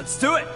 Let's do it!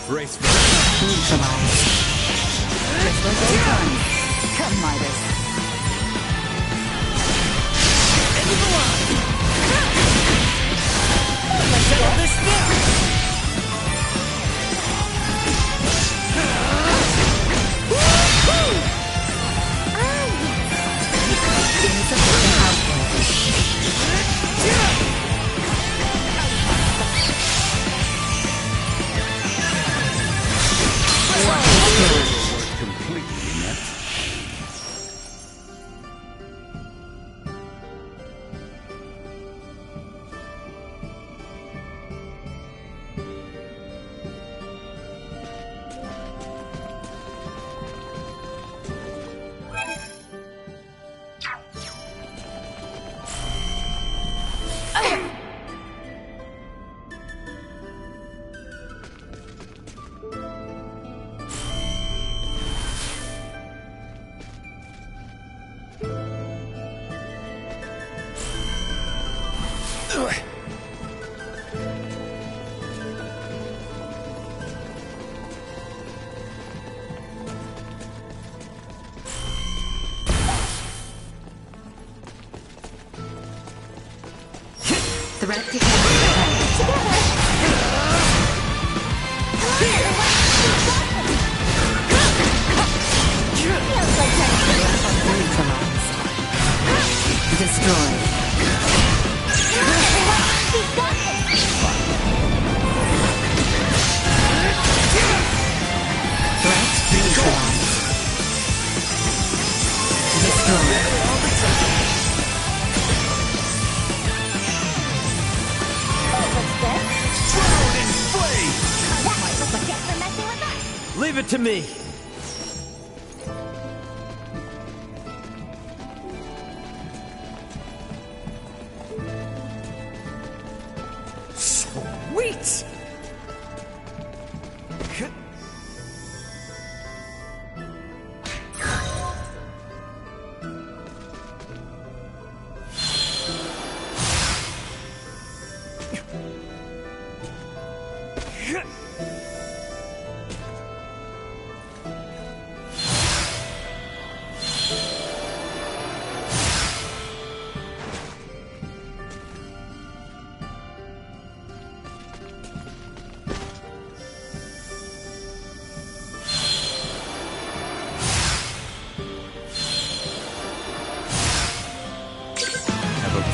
Brace for neutralize. Crystal goes on. Come, Midas. End of the line! Let's settle this now! Insufficient output. Completely met. Threat detected. Neutralized. Destroyed. Threat neutralized. Destroyed. Leave it to me! Sweet!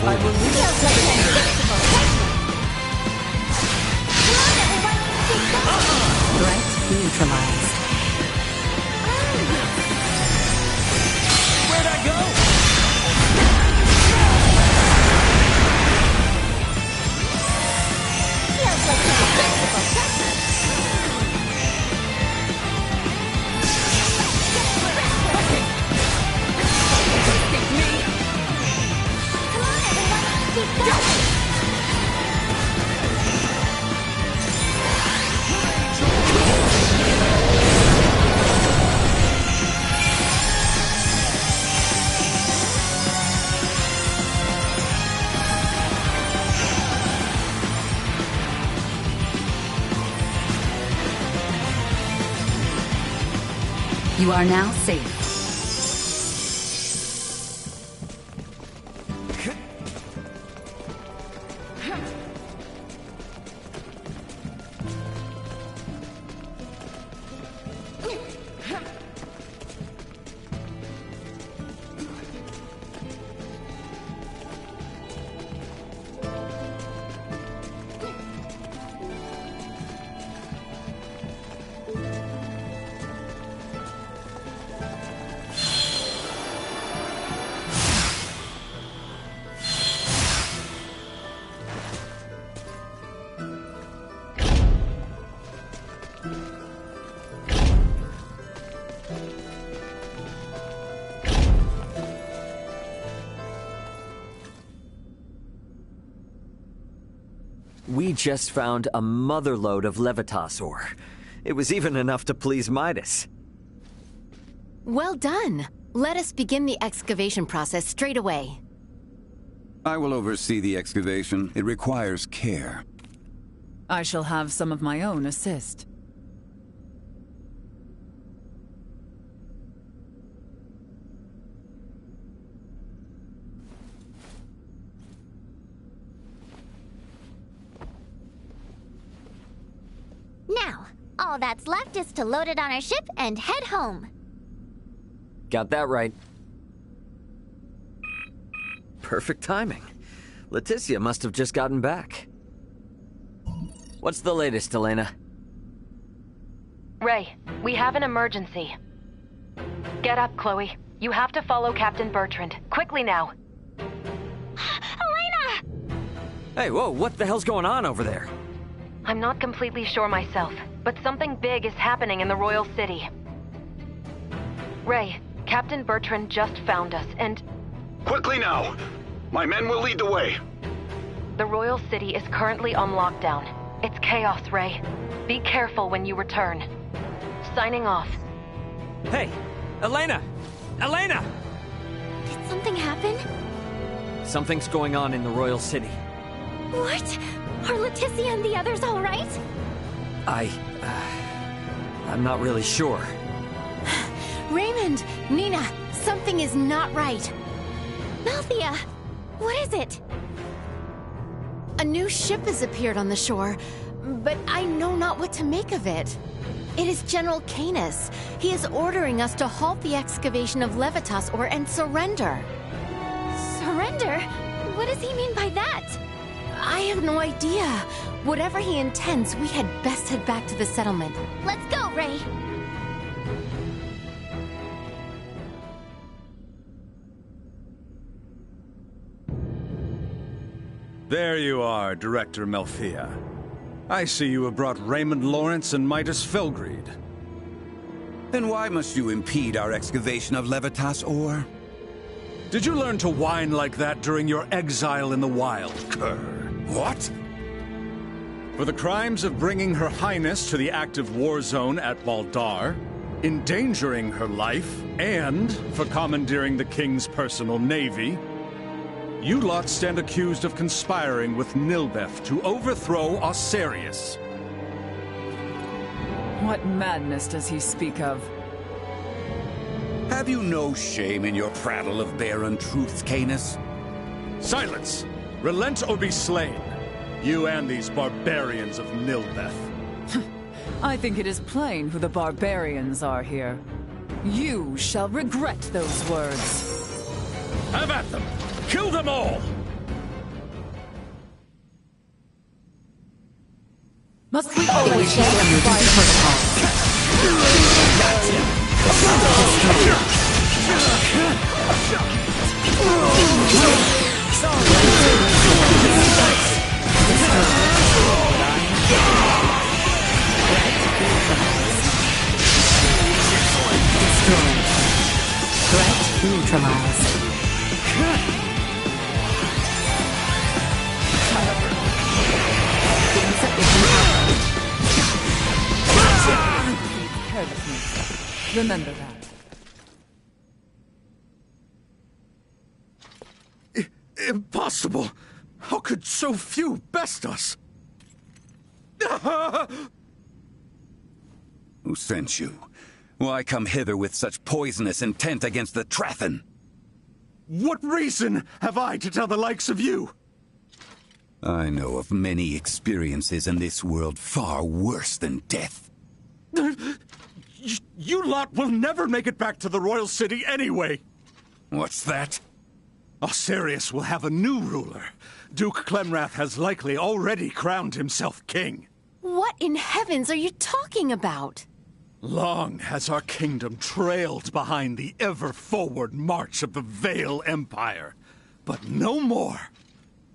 I will leave Threat neutralized. Where'd I go? Feels like You are now safe. We just found a motherload of Levitas ore. It was even enough to please Midas. Well done. Let us begin the excavation process straight away. I will oversee the excavation. It requires care. I shall have some of my own assist. Now, all that's left is to load it on our ship and head home. Got that right. Perfect timing. Leticia must have just gotten back. What's the latest, Elena? Ray, we have an emergency. Get up, Chloe. You have to follow Captain Bertrand. Quickly now. Elena! Hey, whoa, what the hell's going on over there? I'm not completely sure myself, but something big is happening in the Royal City. Ray, Captain Bertrand just found us, and Quickly now! My men will lead the way. the Royal City is currently on lockdown. It's chaos, Ray. Be careful when you return. Signing off. Hey, Elena! Elena! Did something happen? Something's going on in the Royal City. What? Are Leticia and the others all right? I'm not really sure. Raymond! Nina! Something is not right. Malthea! What is it? A new ship has appeared on the shore, but I know not what to make of it. It is General Canis. He is ordering us to halt the excavation of Levitas ore and surrender. Surrender? What does he mean by that? I have no idea. Whatever he intends, we had best head back to the settlement. Let's go, Ray! There you are, Director Malthea. I see you have brought Raymond Lawrence and Midas Felgreed. Then why must you impede our excavation of Levitas ore? Did you learn to whine like that during your exile in the wild, cur? What? For the crimes of bringing Her Highness to the active war zone at Baldar, endangering her life, and for commandeering the King's personal navy, you lot stand accused of conspiring with Nilbeth to overthrow Osirius. What madness does he speak of? Have you no shame in your prattle of bare untruths, Canis? Silence! Relent or be slain. You and these barbarians of Nilbeth. I think it is plain who the barbarians are here. You shall regret those words. Have at them! Kill them all! Must we always get emergency protocol? Destroyed. Threat neutralized. Remember that. Impossible! How could so few best us? Who sent you? Why come hither with such poisonous intent against the Trathen? What reason have I to tell the likes of you? I know of many experiences in this world far worse than death. You lot will never make it back to the Royal City anyway! What's that? Osirius will have a new ruler. Duke Clemrath has likely already crowned himself king. What in heavens are you talking about? Long has our kingdom trailed behind the ever-forward march of the Vale Empire. But no more.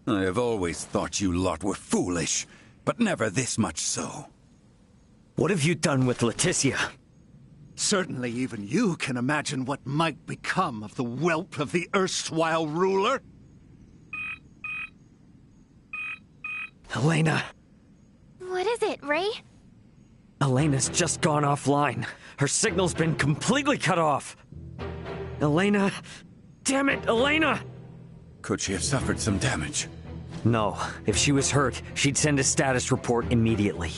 I have always thought you lot were foolish, but never this much so. What have you done with Leticia? Certainly even you can imagine what might become of the whelp of the erstwhile ruler. Elena. What is it, Ray? Elena's just gone offline. Her signal's been completely cut off. Elena. Damn it, Elena! Could she have suffered some damage? No. If she was hurt, she'd send a status report immediately.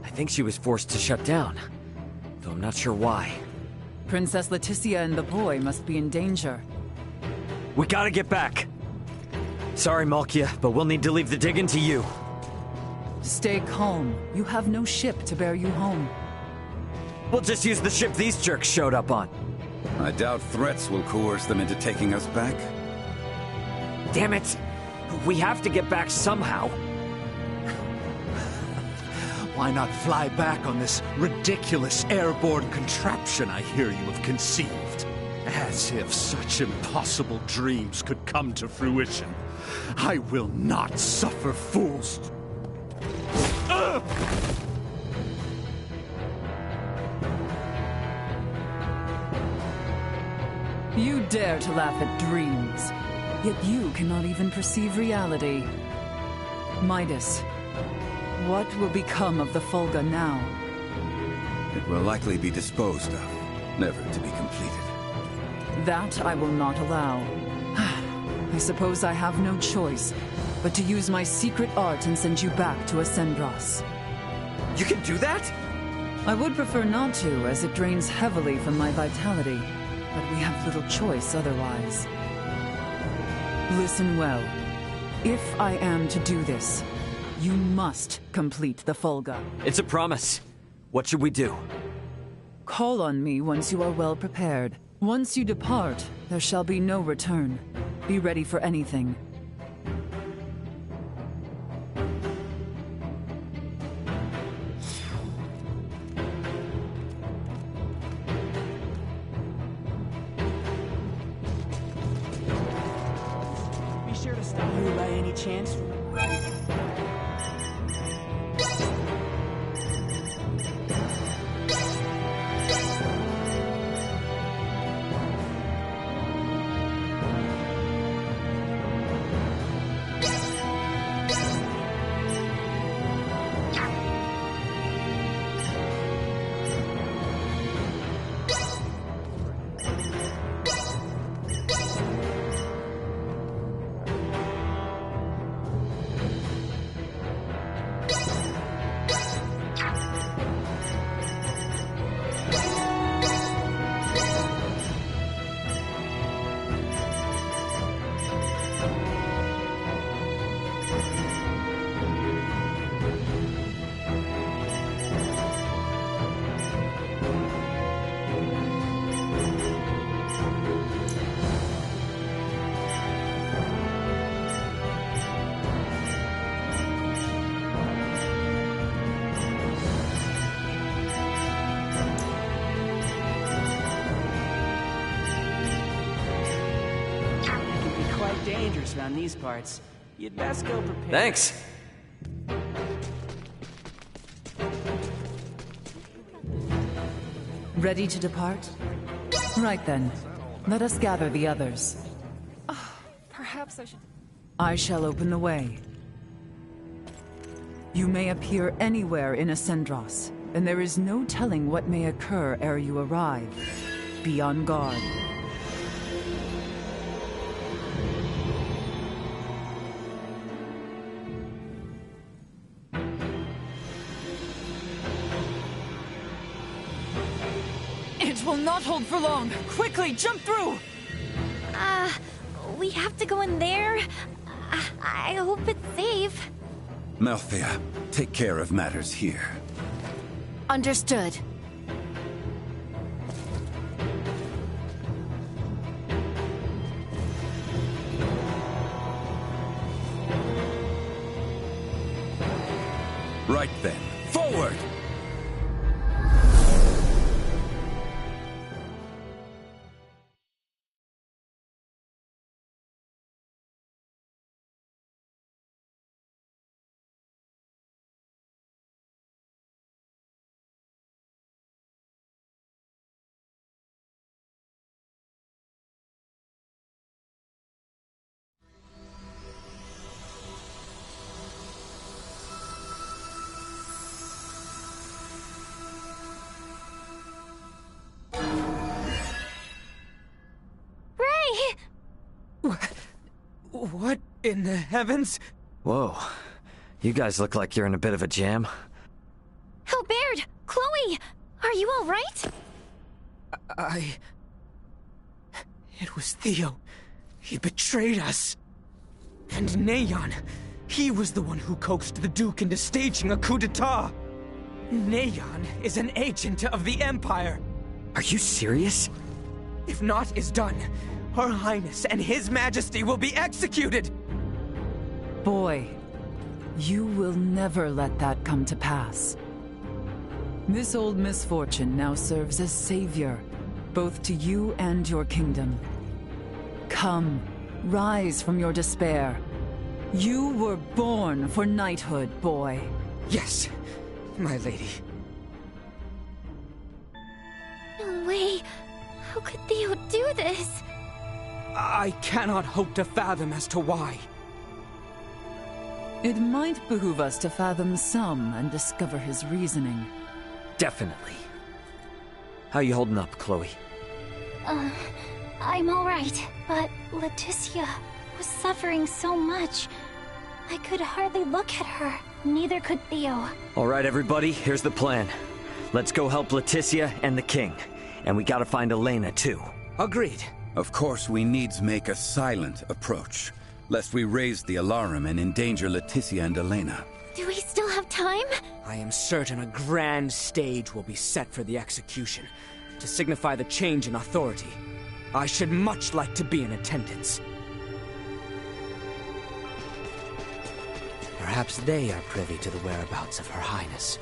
I think she was forced to shut down. Though I'm not sure why. Princess Leticia and the boy must be in danger. We gotta get back. Sorry, Malkia, but we'll need to leave the digging to you. Stay calm. You have no ship to bear you home. We'll just use the ship these jerks showed up on. I doubt threats will coerce them into taking us back. Damn it! We have to get back somehow. Why not fly back on this ridiculous airborne contraption I hear you have conceived? As if such impossible dreams could come to fruition. I will not suffer fools. You dare to laugh at dreams, yet you cannot even perceive reality. Midas, what will become of the Fulga now? It will likely be disposed of, never to be completed. That I will not allow. I suppose I have no choice but to use my secret art and send you back to Ascendros. You can do that? I would prefer not to, as it drains heavily from my vitality, but we have little choice otherwise. Listen well. If I am to do this, you must complete the Fulga. It's a promise. What should we do? Call on me once you are well prepared. Once you depart, there shall be no return. Be ready for anything. Be sure to stop me by any chance. Dangerous around these parts. You'd best go prepared. Thanks. Ready to depart? Right then. Let us gather the others. Perhaps I should... I shall open the way. You may appear anywhere in Ascendros. and there is no telling what may occur ere you arrive. Be on guard. It will not hold for long! Quickly, jump through! We have to go in there? I hope it's safe. Malthea, take care of matters here. Understood. Right then, forward! What in the heavens? Whoa. You guys look like you're in a bit of a jam. Hilbert! Chloe! Are you all right? It was Theo. He betrayed us. And Neon. He was the one who coaxed the Duke into staging a coup d'etat. Neon is an agent of the Empire. Are you serious? If naught is done, Her Highness and His Majesty will be executed! Boy, you will never let that come to pass. This old misfortune now serves as savior, both to you and your kingdom. Come, rise from your despair. You were born for knighthood, boy. Yes, my lady. No way. How could Theo do this? I cannot hope to fathom as to why. It might behoove us to fathom some and discover his reasoning. Definitely. How you holding up, Chloe? I'm alright, but Leticia was suffering so much. I could hardly look at her. Neither could Theo. Alright, everybody, here's the plan. Let's go help Leticia and the king. And we gotta find Elena, too. Agreed. Of course, we needs make a silent approach, lest we raise the alarm and endanger Leticia and Elena. Do we still have time? I am certain a grand stage will be set for the execution, to signify the change in authority. I should much like to be in attendance. Perhaps they are privy to the whereabouts of Her Highness.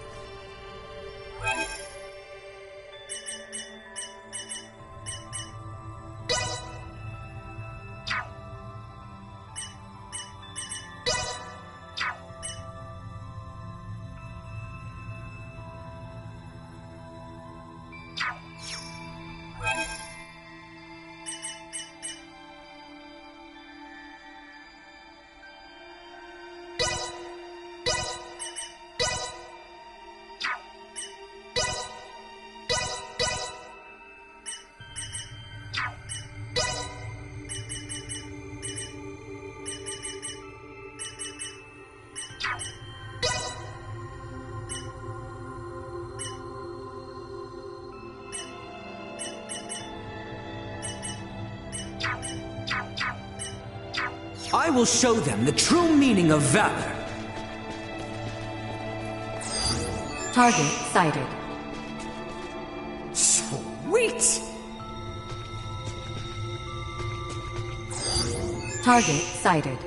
I will show them the true meaning of valor. Target sighted. Sweet! Target sighted.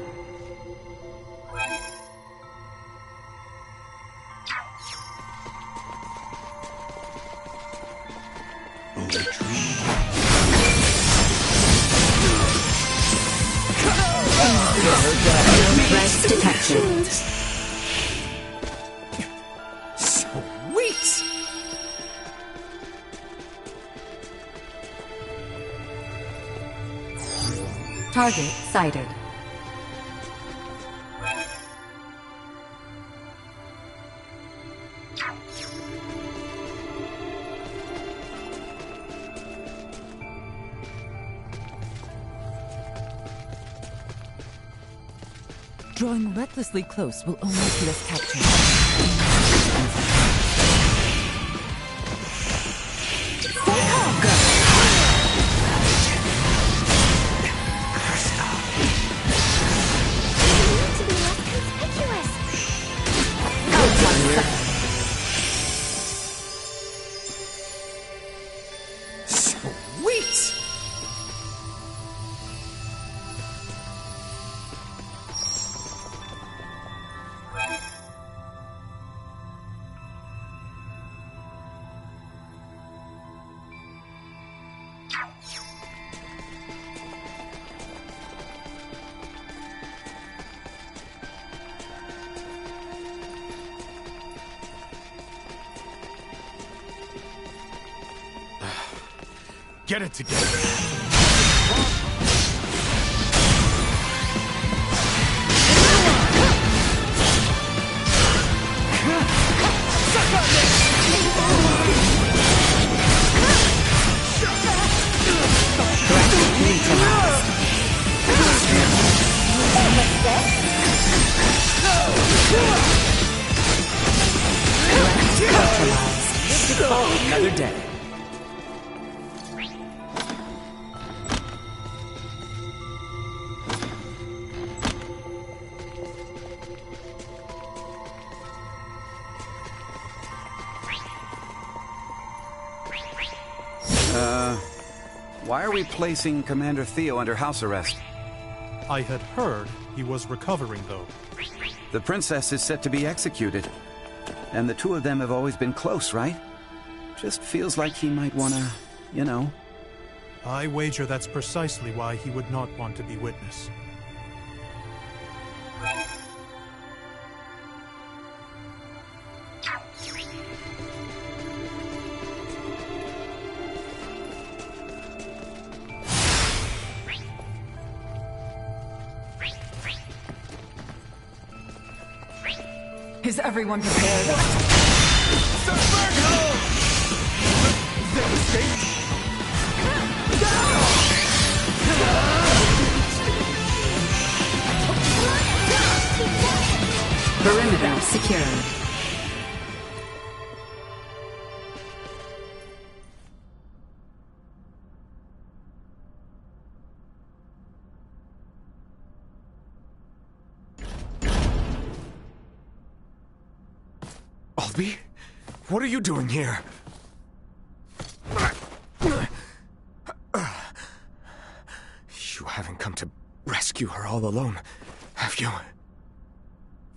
Threat detection. Sweet! Target sighted. Drawing recklessly close will only let us capture. Sweet! Get it together. Another day. Why are we placing Commander Theo under house arrest? I had heard he was recovering, though. The princess is set to be executed. And the two of them have always been close, right? Just feels like he might wanna, you know. I wager that's precisely why he would not want to be witness. Is everyone prepared? Perimeter secured. Albie? What are you doing here? You haven't come to rescue her all alone, have you?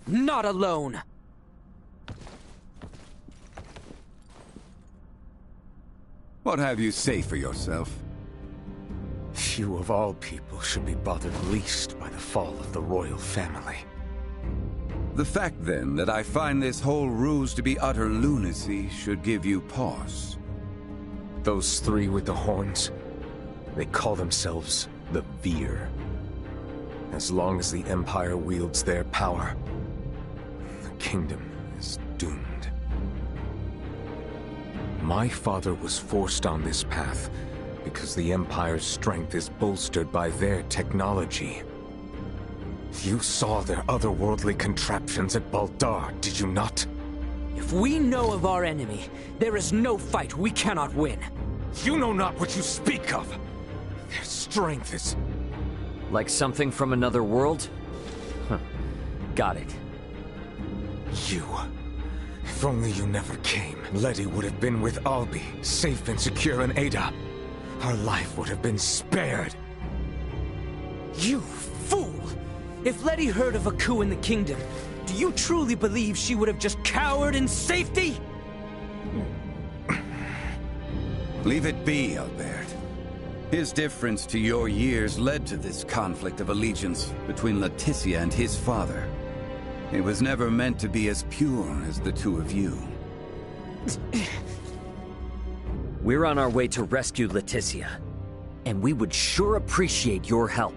Not alone! What have you say for yourself? You of all people should be bothered least by the fall of the royal family. The fact, then, that I find this whole ruse to be utter lunacy should give you pause. Those three with the horns, they call themselves the Veer. As long as the Empire wields their power, the kingdom is doomed. My father was forced on this path because the Empire's strength is bolstered by their technology. You saw their otherworldly contraptions at Baldar, did you not? If we know of our enemy, there is no fight we cannot win. You know not what you speak of. Their strength is... Like something from another world? Huh. Got it. You. If only you never came, Letty would have been with Albie, safe and secure in Ada. Her life would have been spared. You fool! If Letty heard of a coup in the kingdom, do you truly believe she would have just cowered in safety? Leave it be, Albert. His difference to your years led to this conflict of allegiance between Leticia and his father. It was never meant to be as pure as the two of you. We're on our way to rescue Leticia, and we would sure appreciate your help.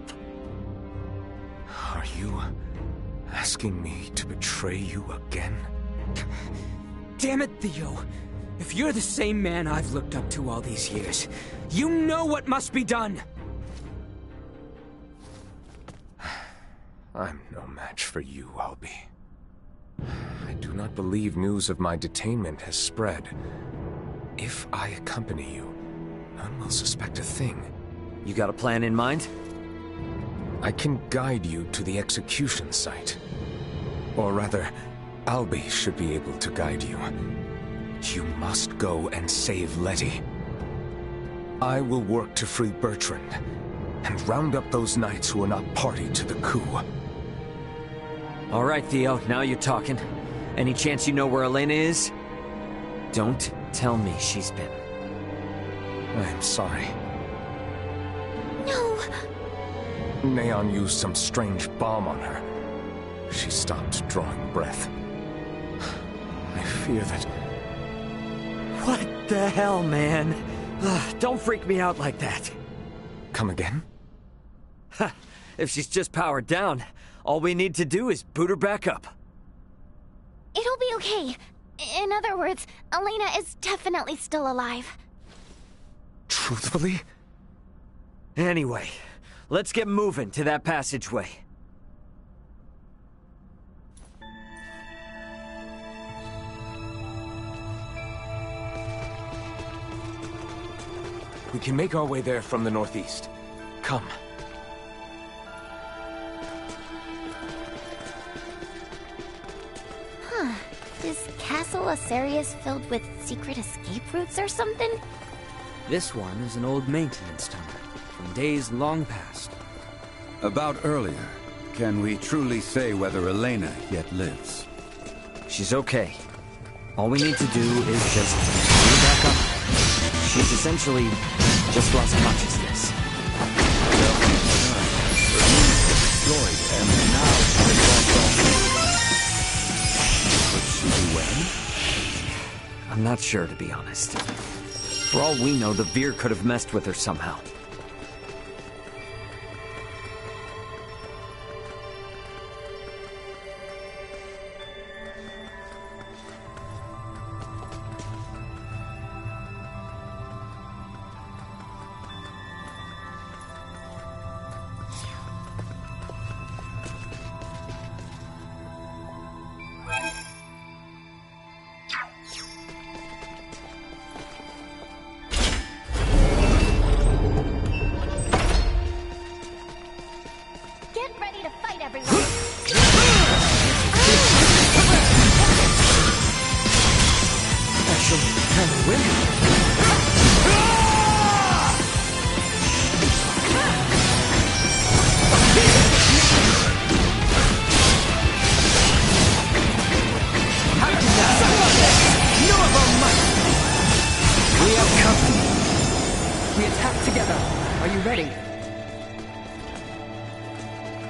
Are you asking me to betray you again? Damn it, Theo. If you're the same man I've looked up to all these years, you know what must be done! I'm no match for you, Albie. I do not believe news of my detainment has spread. If I accompany you, none will suspect a thing. You got a plan in mind? I can guide you to the execution site. Or rather, Albie should be able to guide you. You must go and save Letty. I will work to free Bertrand, and round up those knights who are not party to the coup. All right, Theo, now you're talking. Any chance you know where Elena is? Don't tell me she's been. I'm sorry. No! Neon used some strange bomb on her. She stopped drawing breath. I fear that... What the hell, man? Don't freak me out like that. Come again? If she's just powered down, all we need to do is boot her back up. It'll be okay. In other words, Elena is definitely still alive. Truthfully? Anyway, let's get moving to that passageway. We can make our way there from the northeast. Come. Huh. Is Castle Asarius filled with secret escape routes or something? This one is an old maintenance tunnel, from days long past. About earlier, can we truly say whether Elena yet lives? She's okay. All we need to do is just bring her back up. She's essentially just lost consciousness. Destroyed, and now she's lost all. Could she be well? I'm not sure, to be honest. For all we know, the Veer could have messed with her somehow.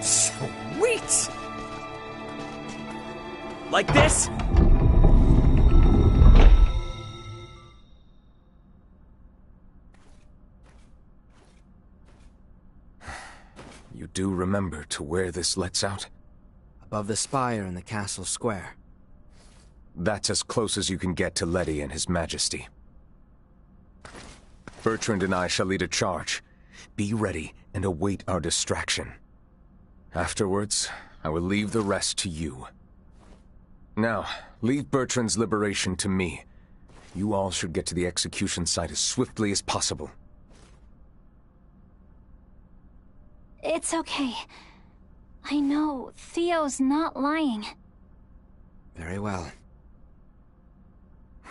Sweet! Like this? You do remember to where this lets out? Above the spire in the castle square. That's as close as you can get to Letty and His Majesty. Bertrand and I shall lead a charge. Be ready and await our distraction. Afterwards, I will leave the rest to you. Now, leave Bertrand's liberation to me. You all should get to the execution site as swiftly as possible. It's okay. I know Theo's not lying. Very well.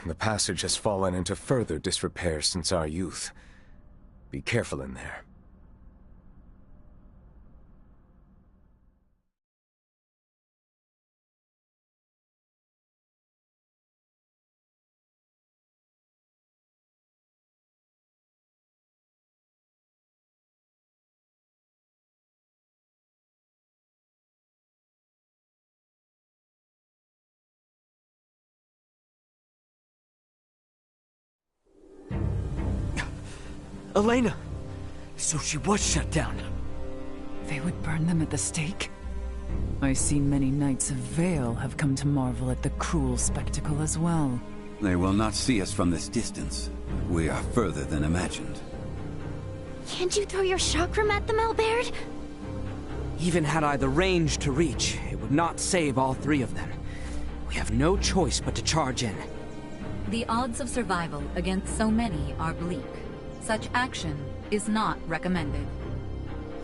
The passage has fallen into further disrepair since our youth. Be careful in there. Elena! So she was shut down. They would burn them at the stake? I see many knights of Vale have come to marvel at the cruel spectacle as well. They will not see us from this distance. We are further than imagined. Can't you throw your chakram at them, Albert? Even had I the range to reach, it would not save all three of them. We have no choice but to charge in. The odds of survival against so many are bleak. Such action is not recommended.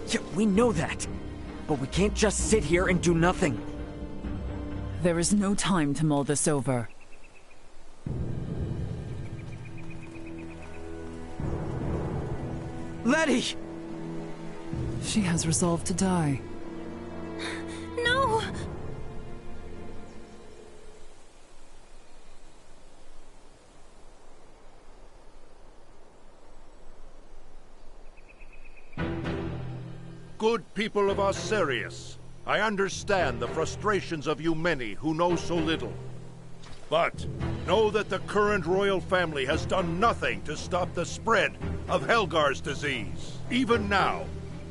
Yeah, we know that. But we can't just sit here and do nothing. There is no time to mull this over. Letty! She has resolved to die. No! Good people of Osirius, I understand the frustrations of you many who know so little. But know that the current royal family has done nothing to stop the spread of Helgar's disease. Even now,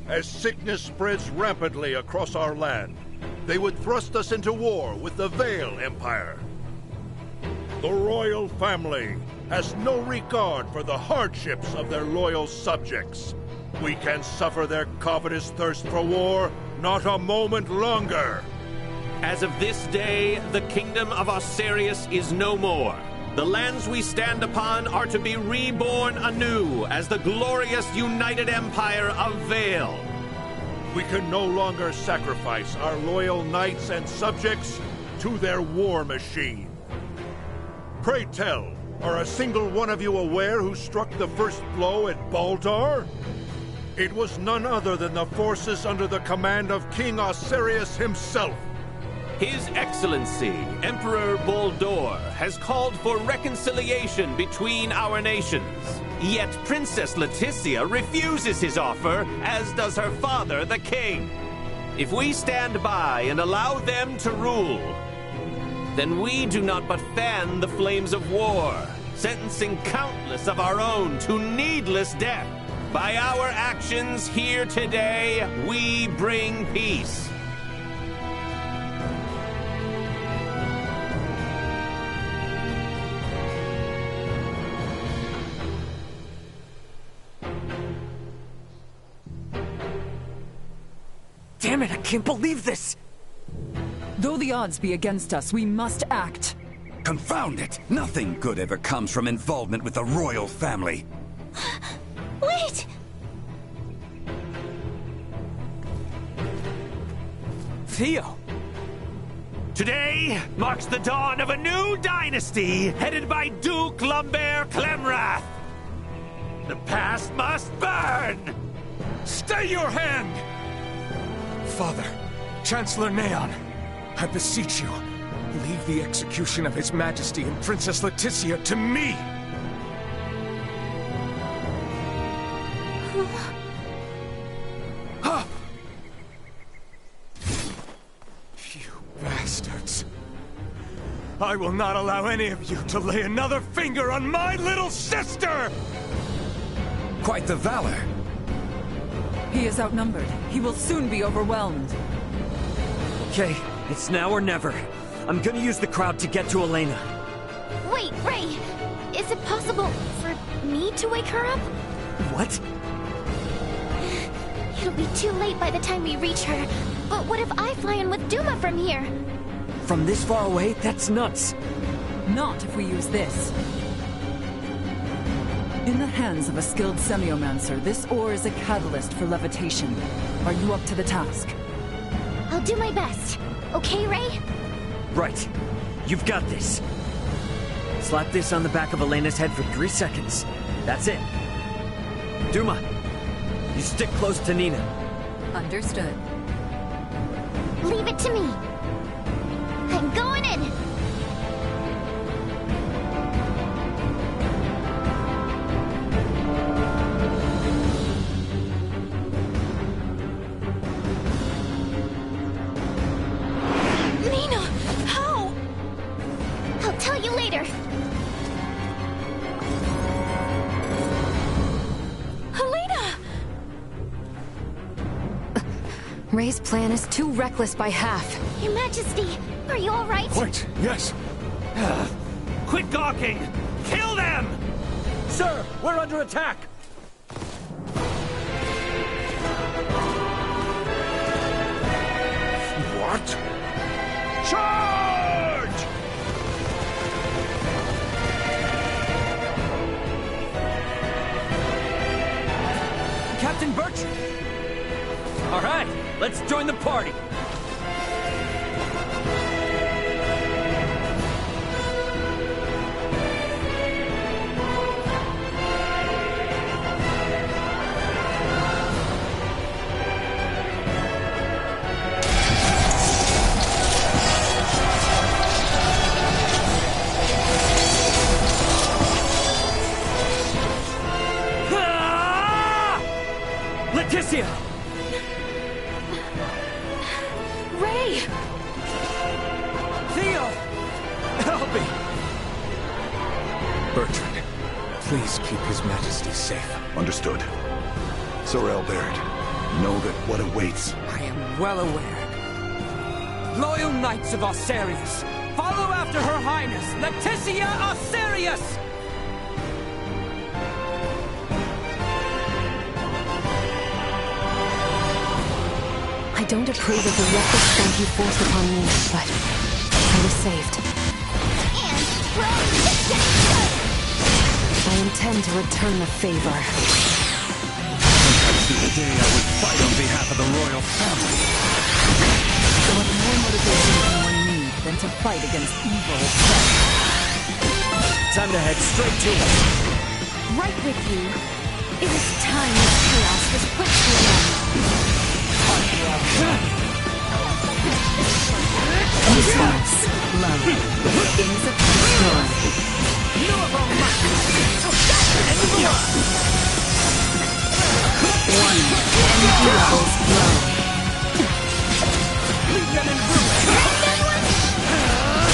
as sickness spreads rampantly across our land, they would thrust us into war with the Vale Empire. The royal family has no regard for the hardships of their loyal subjects. We can suffer their covetous thirst for war not a moment longer. As of this day, the kingdom of Osirius is no more. The lands we stand upon are to be reborn anew as the glorious united empire of Vale. We can no longer sacrifice our loyal knights and subjects to their war machine. Pray tell, are a single one of you aware who struck the first blow at Baldar? It was none other than the forces under the command of King Osirius himself. His Excellency, Emperor Baldor, has called for reconciliation between our nations. Yet Princess Leticia refuses his offer, as does her father, the king. If we stand by and allow them to rule, then we do not but fan the flames of war, sentencing countless of our own to needless death. By our actions here today, we bring peace. Damn it, I can't believe this! Though the odds be against us, we must act. Confound it! Nothing good ever comes from involvement with the royal family. Wait! Theo! Today marks the dawn of a new dynasty headed by Duke Lambert Clemrath. The past must burn! Stay your hand! Father, Chancellor Neon, I beseech you, leave the execution of His Majesty and Princess Leticia to me! You bastards! I will not allow any of you to lay another finger on my little sister! Quite the valor. He is outnumbered. He will soon be overwhelmed. Okay, it's now or never. I'm gonna use the crowd to get to Elena. Wait, Ray! Is it possible for me to wake her up? What? It'll be too late by the time we reach her. But what if I fly in with Duma from here? From this far away? That's nuts. Not if we use this. In the hands of a skilled semiomancer, this ore is a catalyst for levitation. Are you up to the task? I'll do my best. Okay, Ray? Right. You've got this. Slap this on the back of Elena's head for 3 seconds. That's it. Duma, you stick close to Nina. Understood. Leave it to me. I'm going in! Nina! How? I'll tell you later. Helena! Ray's plan is too reckless by half. Your Majesty, are you all right? Quite, yes. Quit gawking! Kill them! Sir, we're under attack! What? Charge! Captain Bertrand! All right, let's join the party. Leticia! Ray! Theo! Help me! Bertrand, please keep His Majesty safe. Understood. Sir Albert, know that what awaits. I am well aware. Loyal knights of Osarius, follow after Her Highness, Leticia Osarius! I don't approve of the reckless stunt you forced upon me, but I was saved. I intend to return the favor. Perhaps the day I would fight on behalf of the royal family. What more motivation can one need than to fight against evil itself? Time to head straight to it. Right with you. It is time this chaos was put to an end. Response. Love. Beginnings of destroy. One. Energy levels low.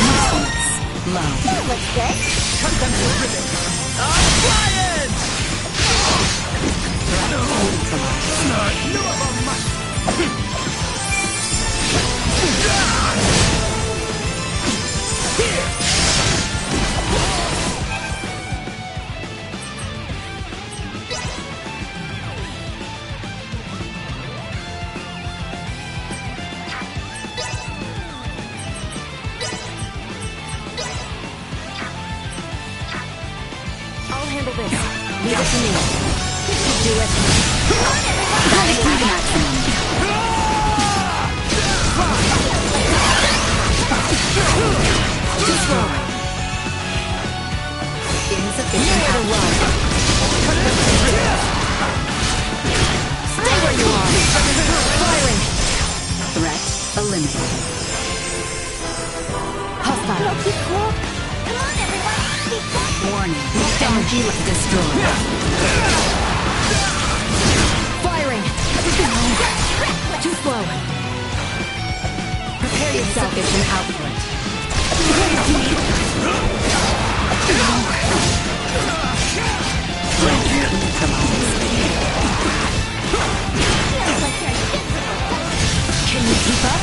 Response. Low. Looks good. Cut them to ribbons. I'm flying! I'll handle this. Leave it to me. Do it. Destroy. Insufficient outrun. Stay where you are. Firing. Threat eliminated. Hostile. Keep cool. Come on, everyone. Warning. Energy destroyed. Firing. Too slow. Prepare yourself. Insufficient output. Can you keep up?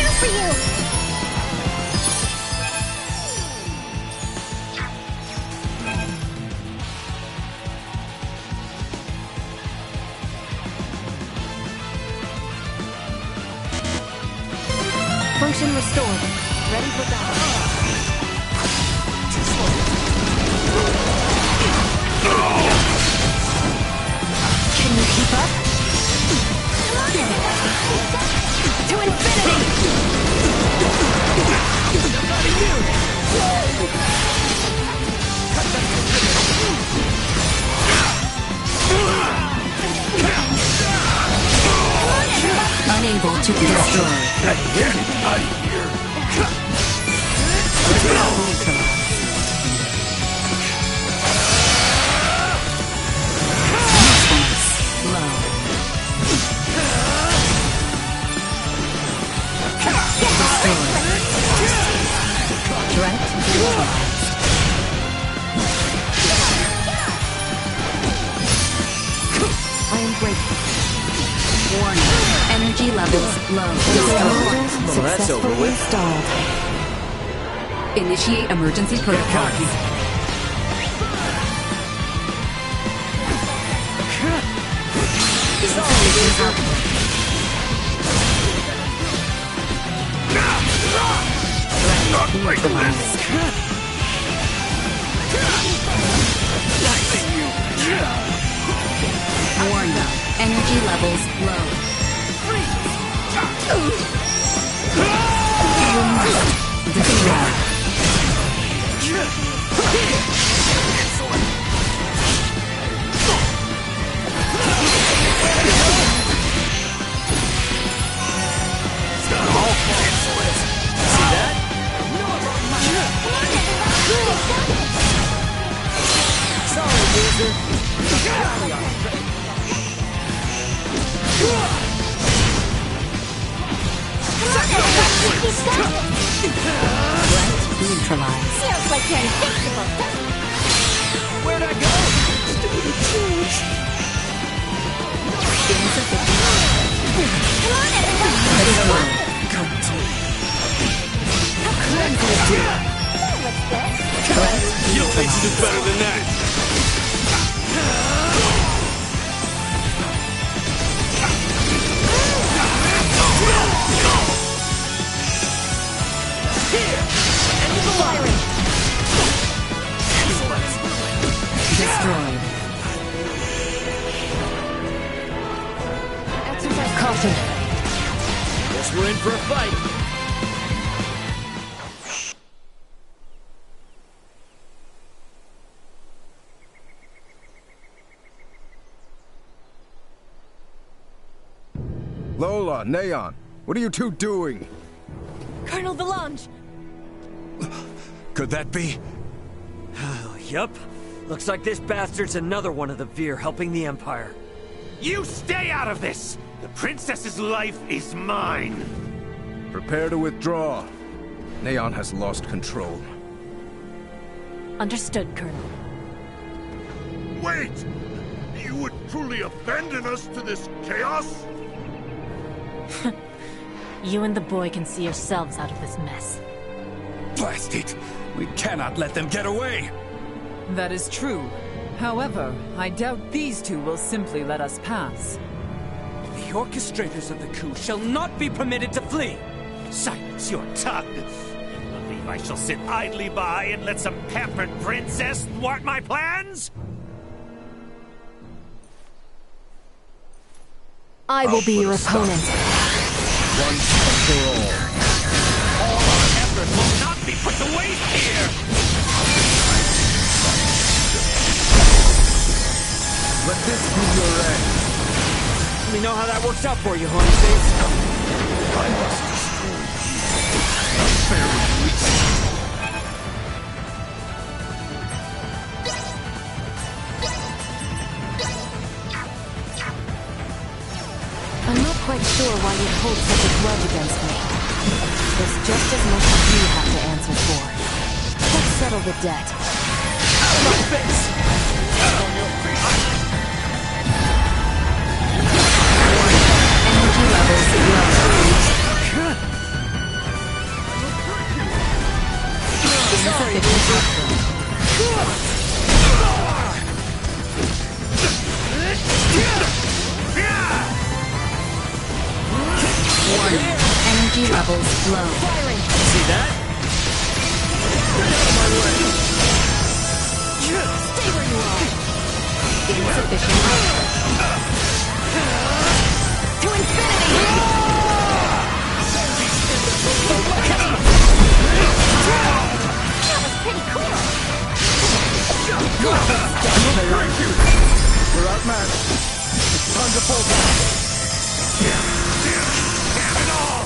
here for you! Function restored. Ready for battle. Can you keep up? To infinity! Unable to destroy. Get out of here! I am grateful. Warning. Energy levels low. Well, that's over Successfully with. installed. Initiate emergency protocols. Installation output. Not like this! Warning. Energy levels low. See that? Sorry, loser. Neutralized. Feels like you're invincible, doesn't it? Where'd I go? Come on, everyone! Come to me. What's this? You'll think you do better than that. Destroyed. Caution. Guess we're in for a fight. Lola, Neon, what are you two doing? Colonel Valange! Could that be? Yup. Looks like this bastard's another one of the Veer helping the Empire. You stay out of this! The princess's life is mine! Prepare to withdraw. Neon has lost control. Understood, Colonel. Wait! You would truly abandon us to this chaos? You and the boy can see yourselves out of this mess. Blast it! We cannot let them get away! That is true. However, I doubt these two will simply let us pass. The orchestrators of the coup shall not be permitted to flee! Silence your tongue! You believe I shall sit idly by and let some pampered princess thwart my plans? I will be your opponent. Once and for all. All our effort will not be put to waste here! Let this be your end. Let me know how that works out for you, Horny Face. I must destroy you. A fair release. I'm not quite sure why you hold such a grudge against me. There's just as much as you have to answer for. Let's settle the debt. Out of my face! On your feet! Energy levels low. Energy levels low. See that? Get out of my way! Stay where you are. Insufficient output. To infinity! That was pretty cool. Thank you! We're outmatched. It's time to fall back. Have it all!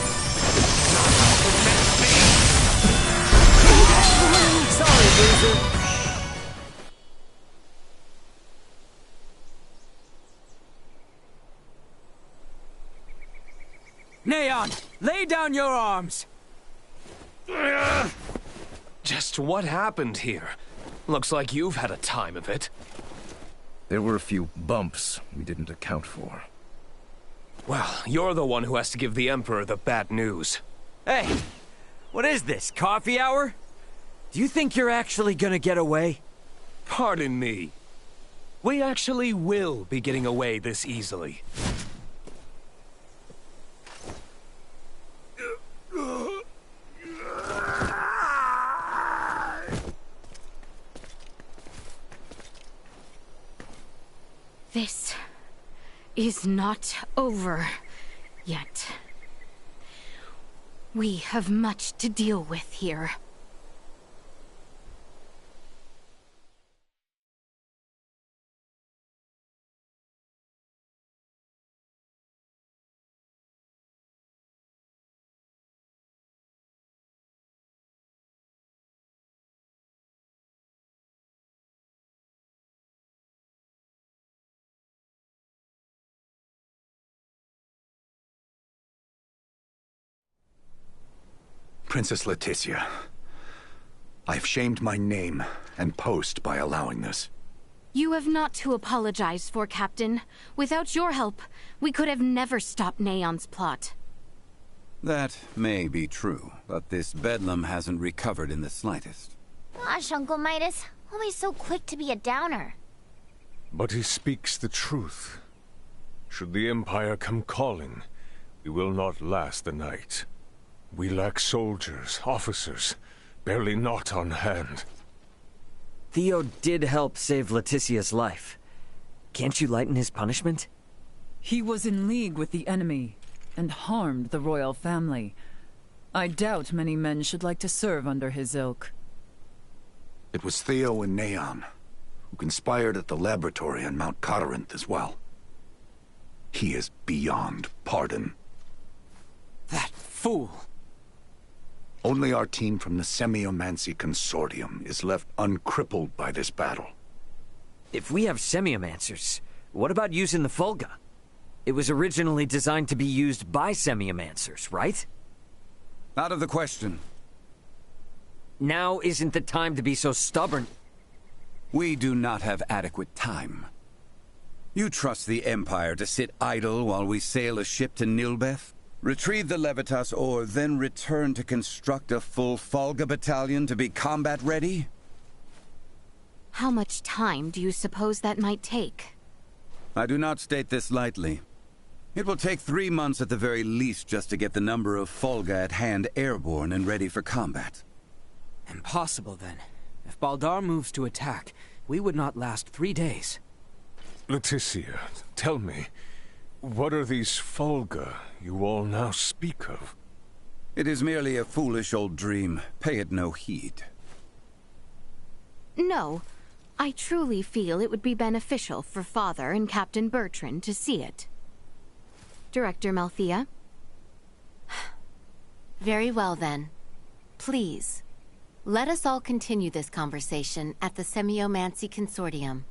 Sorry, loser. Neon, lay down your arms! Just what happened here? Looks like you've had a time of it. There were a few bumps we didn't account for. Well, you're the one who has to give the Emperor the bad news. Hey, what is this, coffee hour? Do you think you're actually gonna get away? Pardon me. We actually will be getting away this easily. This is not over yet. We have much to deal with here. Princess Leticia, I've shamed my name and post by allowing this. You have not to apologize for, Captain. Without your help, we could have never stopped Neon's plot. That may be true, but this bedlam hasn't recovered in the slightest. Gosh, Uncle Midas, always so quick to be a downer. But he speaks the truth. Should the Empire come calling, we will not last the night. We lack soldiers, officers, barely not on hand. Theo did help save Leticia's life. Can't you lighten his punishment? He was in league with the enemy and harmed the royal family. I doubt many men should like to serve under his ilk. It was Theo and Neon, who conspired at the laboratory on Mount Corinth as well. He is beyond pardon. That fool! Only our team from the Semiomancy Consortium is left uncrippled by this battle. If we have semiomancers, what about using the Fulga? It was originally designed to be used by semiomancers, right? Out of the question. Now isn't the time to be so stubborn. We do not have adequate time. You trust the Empire to sit idle while we sail a ship to Nilbeth? Retrieve the Levitas ore, then return to construct a full Fulga battalion to be combat ready? How much time do you suppose that might take? I do not state this lightly. It will take 3 months at the very least just to get the number of Fulga at hand airborne and ready for combat. Impossible, then. If Baldar moves to attack, we would not last 3 days. Leticia, tell me, what are these Fulga you all now speak of? It is merely a foolish old dream. Pay it no heed. No. I truly feel it would be beneficial for Father and Captain Bertrand to see it. Director Malthea? Very well, then. Please, let us all continue this conversation at the Semiomancy Consortium.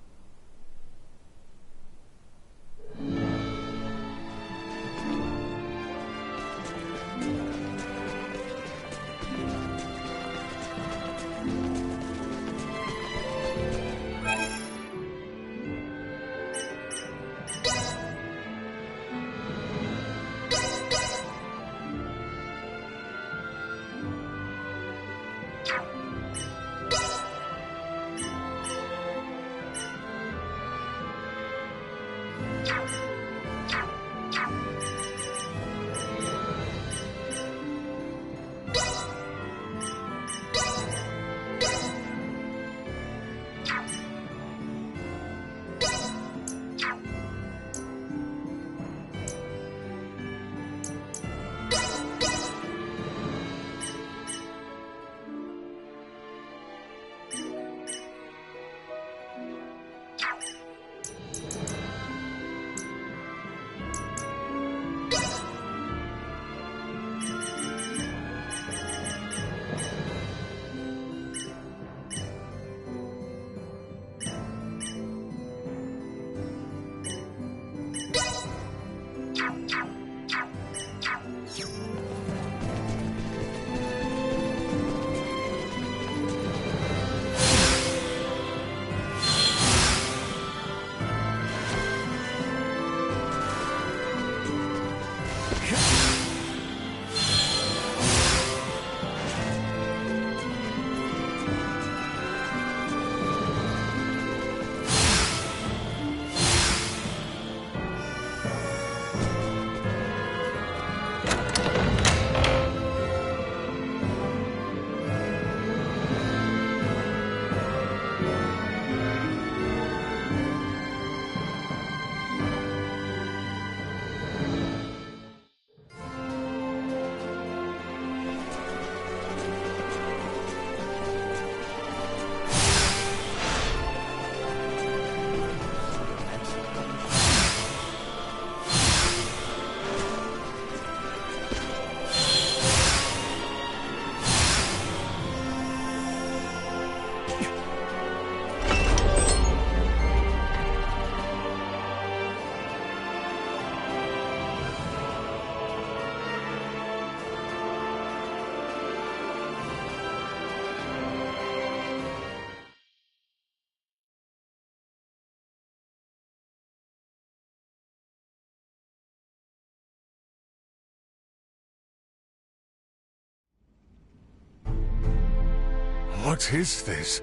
What is this?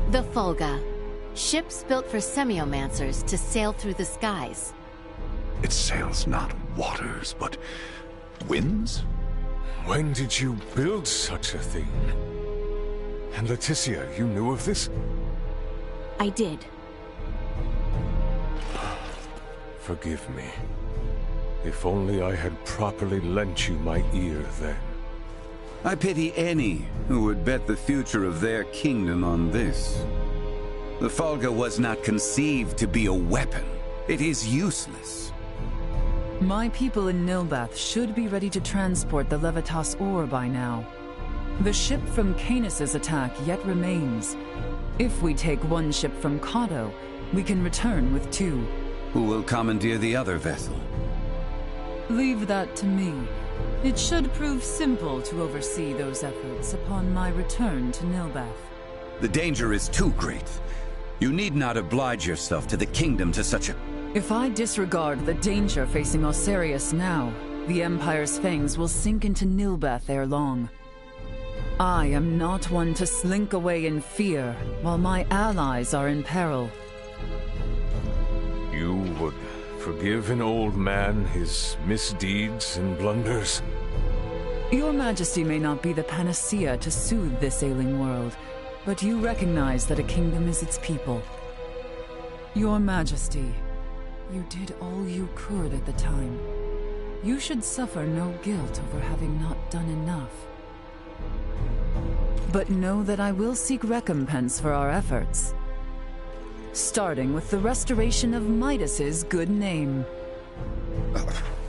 The Fulga. Ships built for semiomancers to sail through the skies. It sails not waters, but winds? When did you build such a thing? And Leticia, you knew of this? I did. Forgive me. If only I had properly lent you my ear then. I pity any who would bet the future of their kingdom on this. The Fulga was not conceived to be a weapon. It is useless. My people in Nilbath should be ready to transport the Levitas ore by now. The ship from Canis's attack yet remains. If we take one ship from Kato, we can return with 2. Who will commandeer the other vessel? Leave that to me. It should prove simple to oversee those efforts upon my return to Nilbath. The danger is too great. You need not oblige yourself to the kingdom to such a... If I disregard the danger facing Osirius now, the Empire's fangs will sink into Nilbath ere long. I am not one to slink away in fear while my allies are in peril. You would forgive an old man his misdeeds and blunders? Your Majesty may not be the panacea to soothe this ailing world, but you recognize that a kingdom is its people. Your Majesty, you did all you could at the time. You should suffer no guilt over having not done enough. But know that I will seek recompense for our efforts. Starting with the restoration of Midas's good name.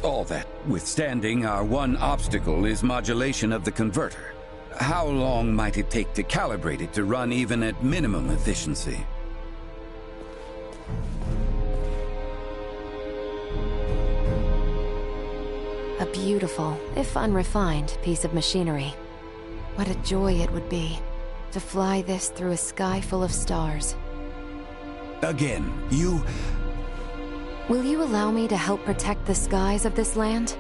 All that withstanding, our one obstacle is modulation of the converter. How long might it take to calibrate it to run even at minimum efficiency? A beautiful, if unrefined, piece of machinery. What a joy it would be to fly this through a sky full of stars. Again, you... Will you allow me to help protect the skies of this land?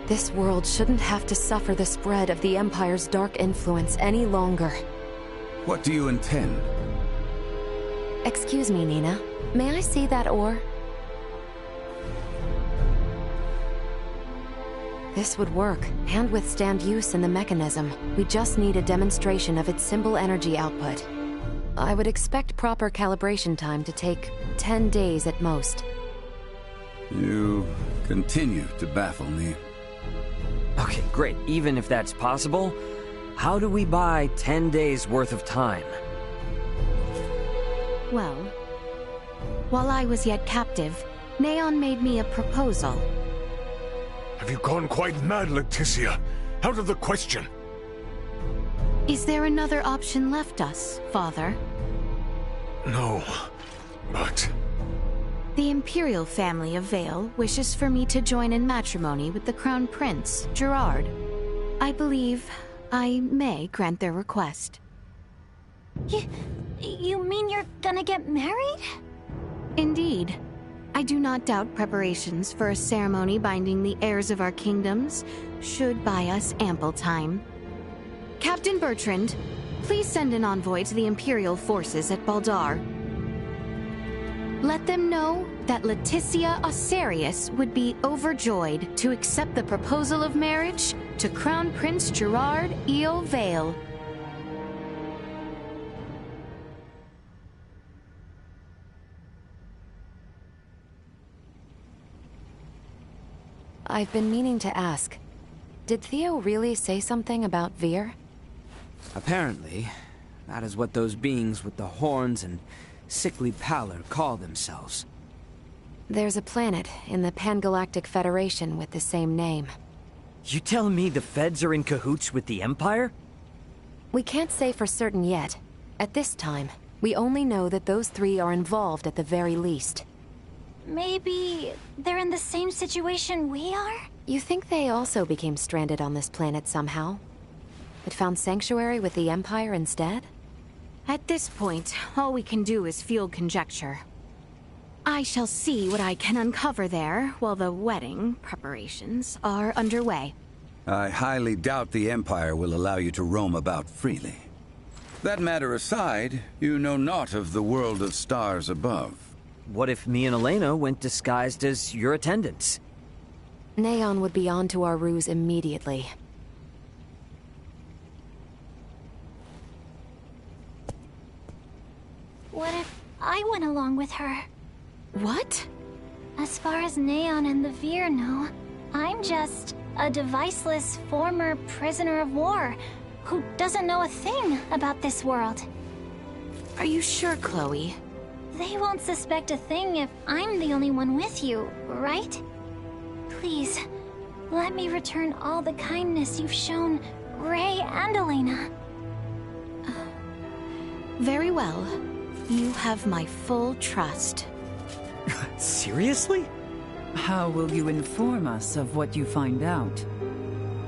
This world shouldn't have to suffer the spread of the Empire's dark influence any longer. What do you intend? Excuse me, Nina. May I see that ore? This would work, and withstand use in the mechanism. We just need a demonstration of its simple energy output. I would expect proper calibration time to take 10 days at most. You continue to baffle me. Okay, great. Even if that's possible, how do we buy 10 days worth of time? Well, while I was yet captive, Neon made me a proposal. Have you gone quite mad, Leticia? Out of the question. Is there another option left us, Father? No, but... The Imperial family of Vale wishes for me to join in matrimony with the Crown Prince, Gerard. I believe I may grant their request. You mean you're gonna get married? Indeed. I do not doubt preparations for a ceremony binding the heirs of our kingdoms should buy us ample time. Captain Bertrand, please send an envoy to the Imperial forces at Baldar. Let them know that Leticia Osirius would be overjoyed to accept the proposal of marriage to Crown Prince Gerard Eo Vale. I've been meaning to ask. Did Theo really say something about Vir? Apparently, that is what those beings with the horns and sickly pallor call themselves. There's a planet in the Pangalactic Federation with the same name. You telling me the Feds are in cahoots with the Empire? We can't say for certain yet. At this time, we only know that those 3 are involved at the very least. Maybe they're in the same situation we are? You think they also became stranded on this planet somehow? But found sanctuary with the Empire instead? At this point, all we can do is field conjecture. I shall see what I can uncover there while the wedding preparations are underway. I highly doubt the Empire will allow you to roam about freely. That matter aside, you know naught of the world of stars above. What if me and Elena went disguised as your attendants? Neon would be onto our ruse immediately. What if I went along with her? What? As far as Neon and the Veer know, I'm just a deviceless former prisoner of war who doesn't know a thing about this world. Are you sure, Chloe? They won't suspect a thing if I'm the only one with you, right? Please, let me return all the kindness you've shown Ray and Elena. Very well. You have my full trust. Seriously? How will you inform us of what you find out?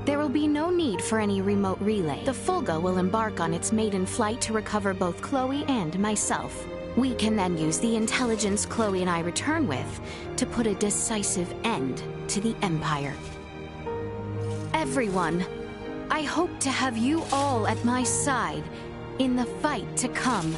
There will be no need for any remote relay. The Fulga will embark on its maiden flight to recover both Chloe and myself. We can then use the intelligence Chloe and I return with to put a decisive end to the Empire. Everyone, I hope to have you all at my side in the fight to come.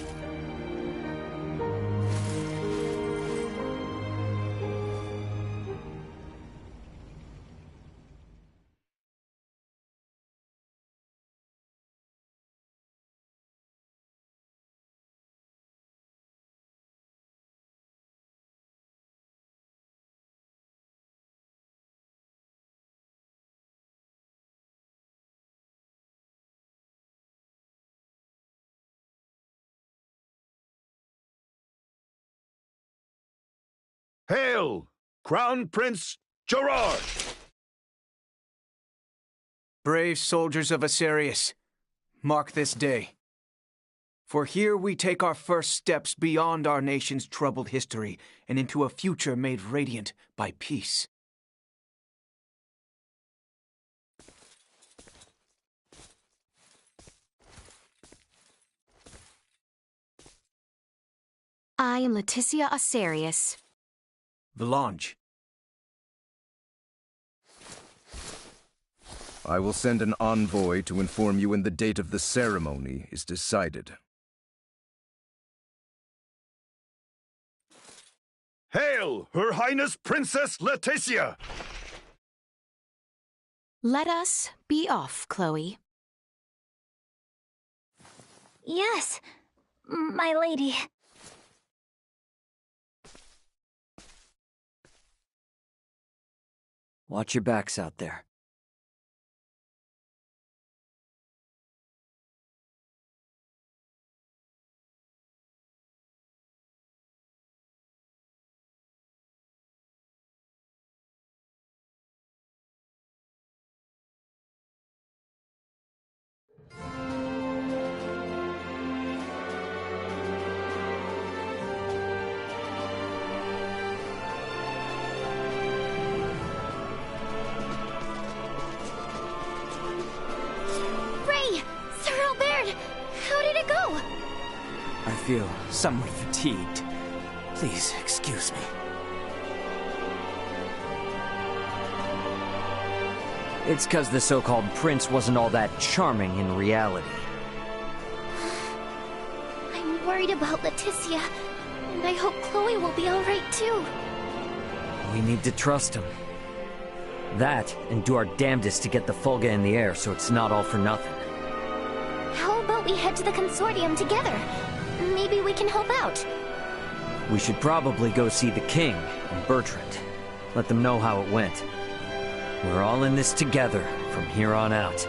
Hail, Crown Prince Gerard! Brave soldiers of Asarius, mark this day. For here we take our first steps beyond our nation's troubled history and into a future made radiant by peace. I am Leticia Asarius. Valange. I will send an envoy to inform you when the date of the ceremony is decided. Hail, Her Highness Princess Leticia! Let us be off, Chloe. Yes, my lady. Watch your backs out there. I feel somewhat fatigued. Please excuse me. It's 'cause the so-called prince wasn't all that charming in reality. I'm worried about Leticia, and I hope Chloe will be alright too. We need to trust him. That, and do our damnedest to get the Fulga in the air so it's not all for nothing. How about we head to the consortium together? Maybe we can help out. We should probably go see the king and Bertrand. Let them know how it went. We're all in this together from here on out.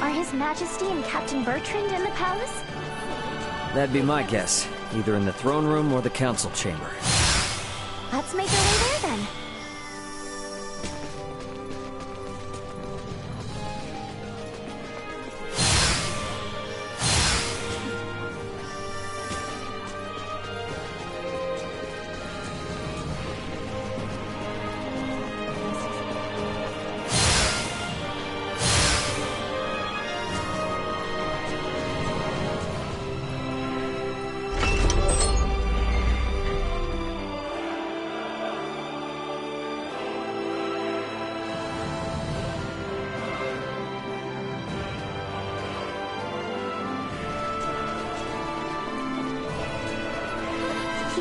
Are His Majesty and Captain Bertrand in the palace? That'd be my guess. Either in the throne room or the council chamber. Let's make our way there then.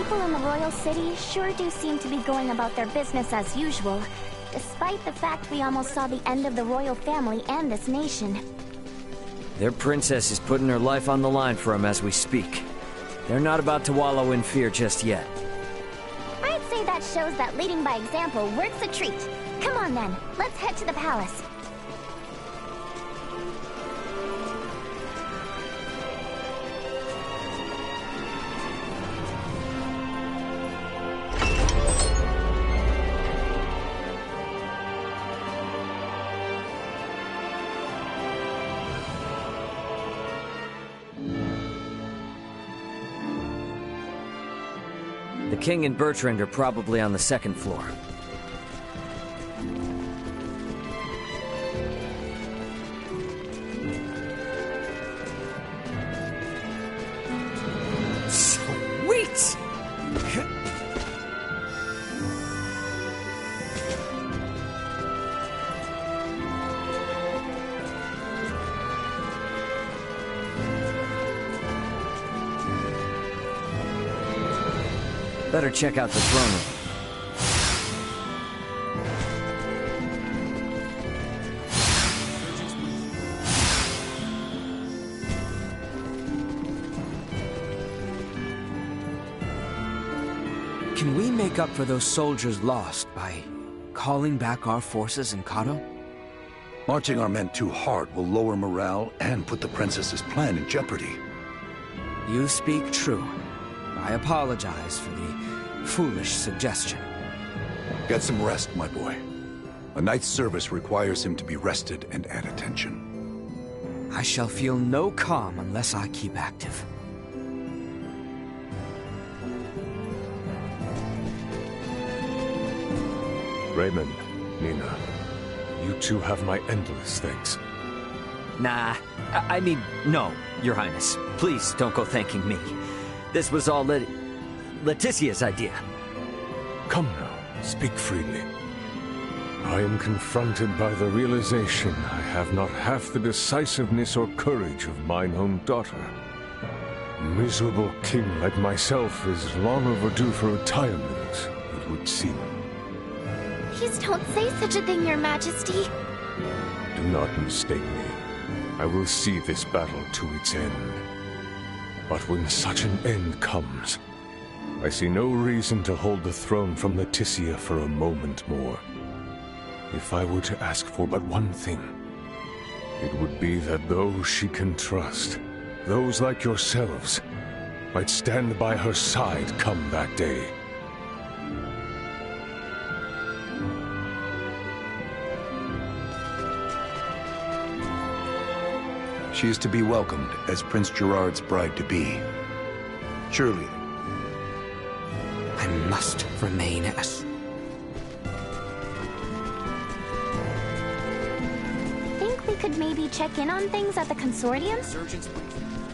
people in the Royal City sure do seem to be going about their business as usual, despite the fact we almost saw the end of the royal family and this nation. Their princess is putting her life on the line for them as we speak. They're not about to wallow in fear just yet. I'd say that shows that leading by example works a treat. Come on then, let's head to the palace. The King and Bertrand are probably on the second floor. Sweet! Better check out the throne room. Can we make up for those soldiers lost by calling back our forces in Kato? Marching our men too hard will lower morale and put the princess's plan in jeopardy. You speak true. I apologize for the foolish suggestion. Get some rest, my boy. A night's service requires him to be rested and at attention. I shall feel no calm unless I keep active. Raymond, Nina, you two have my endless thanks. Nah, I mean, no, Your Highness. Please don't go thanking me. This was all Leticia's idea. Come now, speak freely. I am confronted by the realization I have not half the decisiveness or courage of mine own daughter. A miserable king like myself is long overdue for retirement, it would seem. Please don't say such a thing, Your Majesty. Do not mistake me. I will see this battle to its end. But when such an end comes, I see no reason to hold the throne from Leticia for a moment more. If I were to ask for but one thing, it would be that those she can trust, those like yourselves, might stand by her side come that day. She is to be welcomed as Prince Gerard's bride-to-be. Surely. I must remain as... Think we could maybe check in on things at the consortium?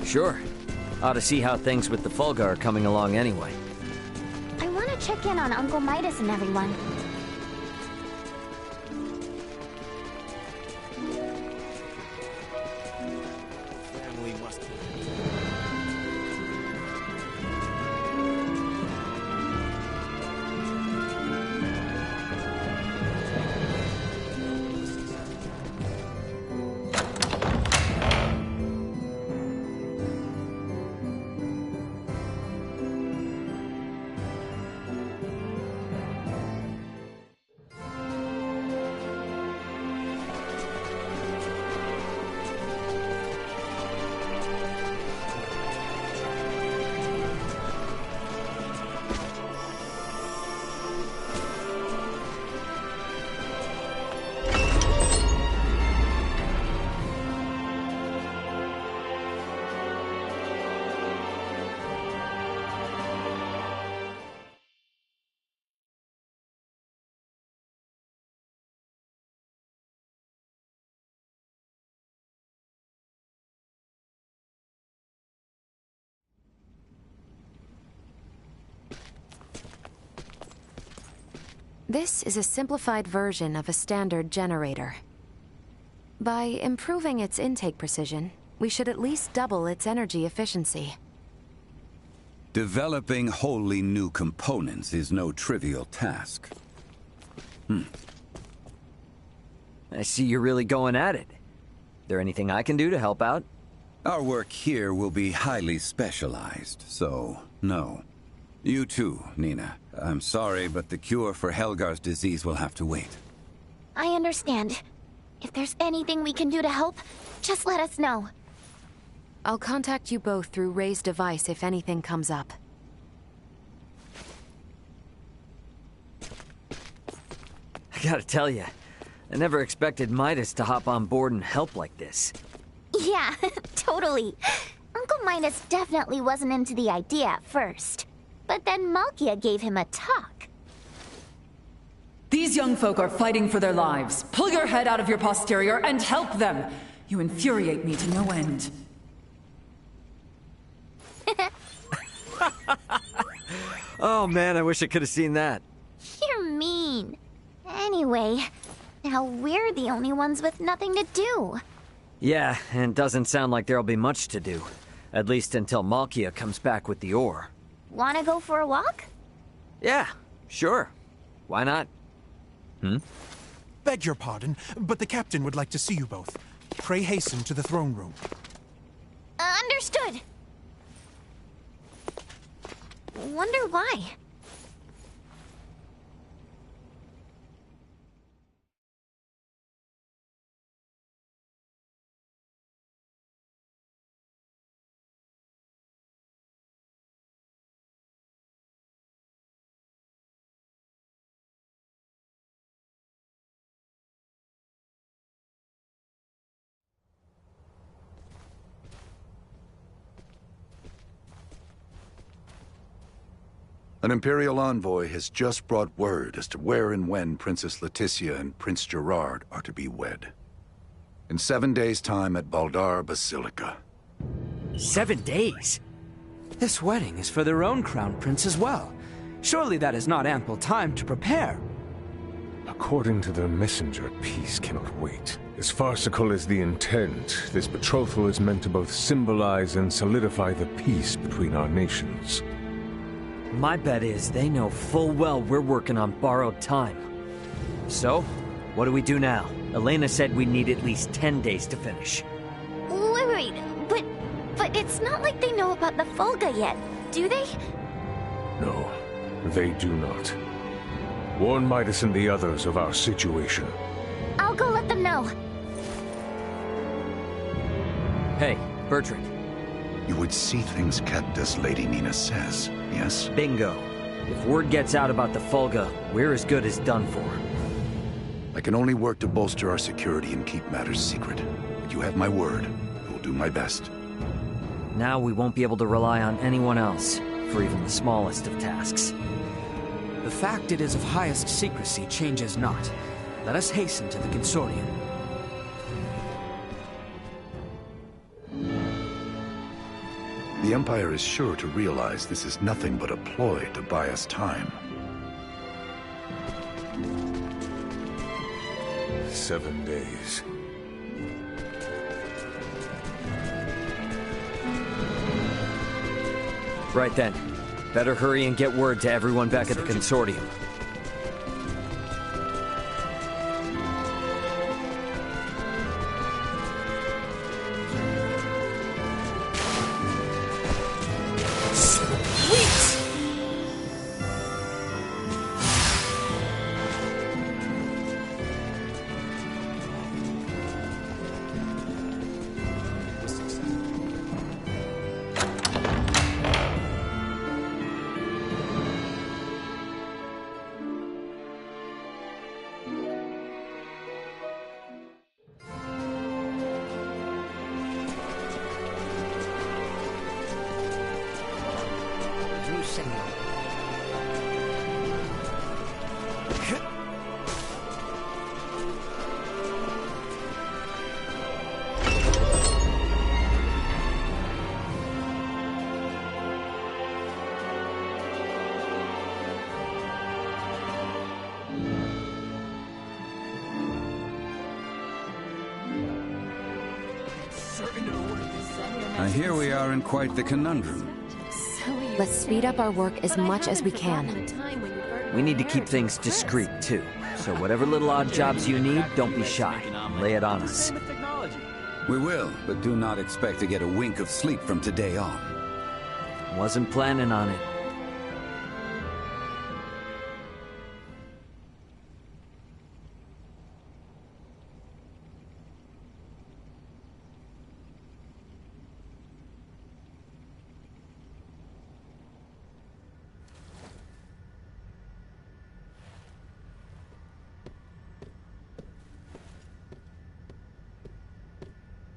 Sure. Ought to see how things with the Fulga are coming along anyway. I want to check in on Uncle Midas and everyone. This is a simplified version of a standard generator. By improving its intake precision, we should at least double its energy efficiency. Developing wholly new components is no trivial task. I see you're really going at it. There anything I can do to help out? Our work here will be highly specialized, so no. You too, Nina. I'm sorry, but the cure for Helgar's disease will have to wait. I understand. If there's anything we can do to help, just let us know. I'll contact you both through Ray's device if anything comes up. I gotta tell you, I never expected Midas to hop on board and help like this. Yeah, totally. Uncle Midas definitely wasn't into the idea at first. But then Malkia gave him a talk. These young folk are fighting for their lives. Pull your head out of your posterior and help them! You infuriate me to no end. Oh man, I wish I could have seen that. You're mean. Anyway, now we're the only ones with nothing to do. Yeah, and it doesn't sound like there'll be much to do. At least until Malkia comes back with the ore. Wanna go for a walk? Yeah, sure. Why not? Beg your pardon, but the captain would like to see you both. Pray hasten to the throne room. Understood. Wonder why. An Imperial envoy has just brought word as to where and when Princess Leticia and Prince Gerard are to be wed. In 7 days' time at Baldar Basilica. 7 days? This wedding is for their own crown prince as well. Surely that is not ample time to prepare. According to their messenger, peace cannot wait. As farcical as the intent, this betrothal is meant to both symbolize and solidify the peace between our nations. My bet is they know full well we're working on borrowed time. So, what do we do now? Elena said we need at least 10 days to finish. Wait, but it's not like they know about the Folga yet, do they? No, they do not. Warn Midas and the others of our situation. I'll go let them know. Hey, Bertrand. You would see things kept as Lady Nina says, yes? Bingo. If word gets out about the Folga, we're as good as done for. I can only work to bolster our security and keep matters secret. But you have my word. I will do my best. Now we won't be able to rely on anyone else, for even the smallest of tasks. The fact it is of highest secrecy changes not. Let us hasten to the consortium. The Empire is sure to realize this is nothing but a ploy to buy us time. 7 days. Right then. Better hurry and get word to everyone back at the consortium. Here we are in quite the conundrum. So Let's speed up our work as much as we can. We need to keep things discreet, too. So whatever little odd jobs you need, don't be shy. Lay it on us. We will, but do not expect to get a wink of sleep from today on. Wasn't planning on it.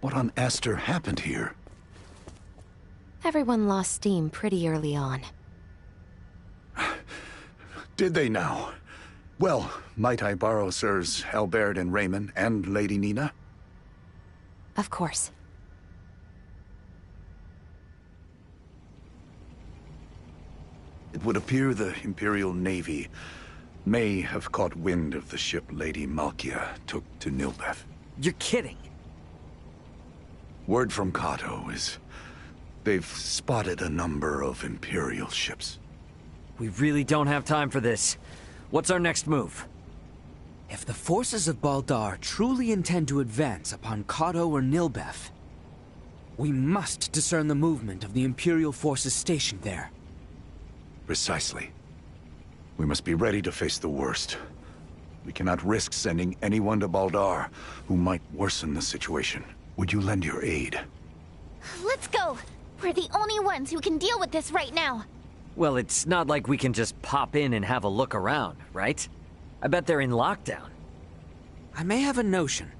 What on Aster happened here? Everyone lost steam pretty early on. Did they now? Well, might I borrow Sirs Albert and Raymond and Lady Nina? Of course. It would appear the Imperial Navy may have caught wind of the ship Lady Malkia took to Nilbeth. You're kidding! Word from Kato is they've spotted a number of Imperial ships. We really don't have time for this. What's our next move? If the forces of Baldar truly intend to advance upon Kato or Nilbeth, we must discern the movement of the Imperial forces stationed there. Precisely. We must be ready to face the worst. We cannot risk sending anyone to Baldar who might worsen the situation. Would you lend your aid? Let's go! We're the only ones who can deal with this right now. Well, it's not like we can just pop in and have a look around, right? I bet they're in lockdown. I may have a notion.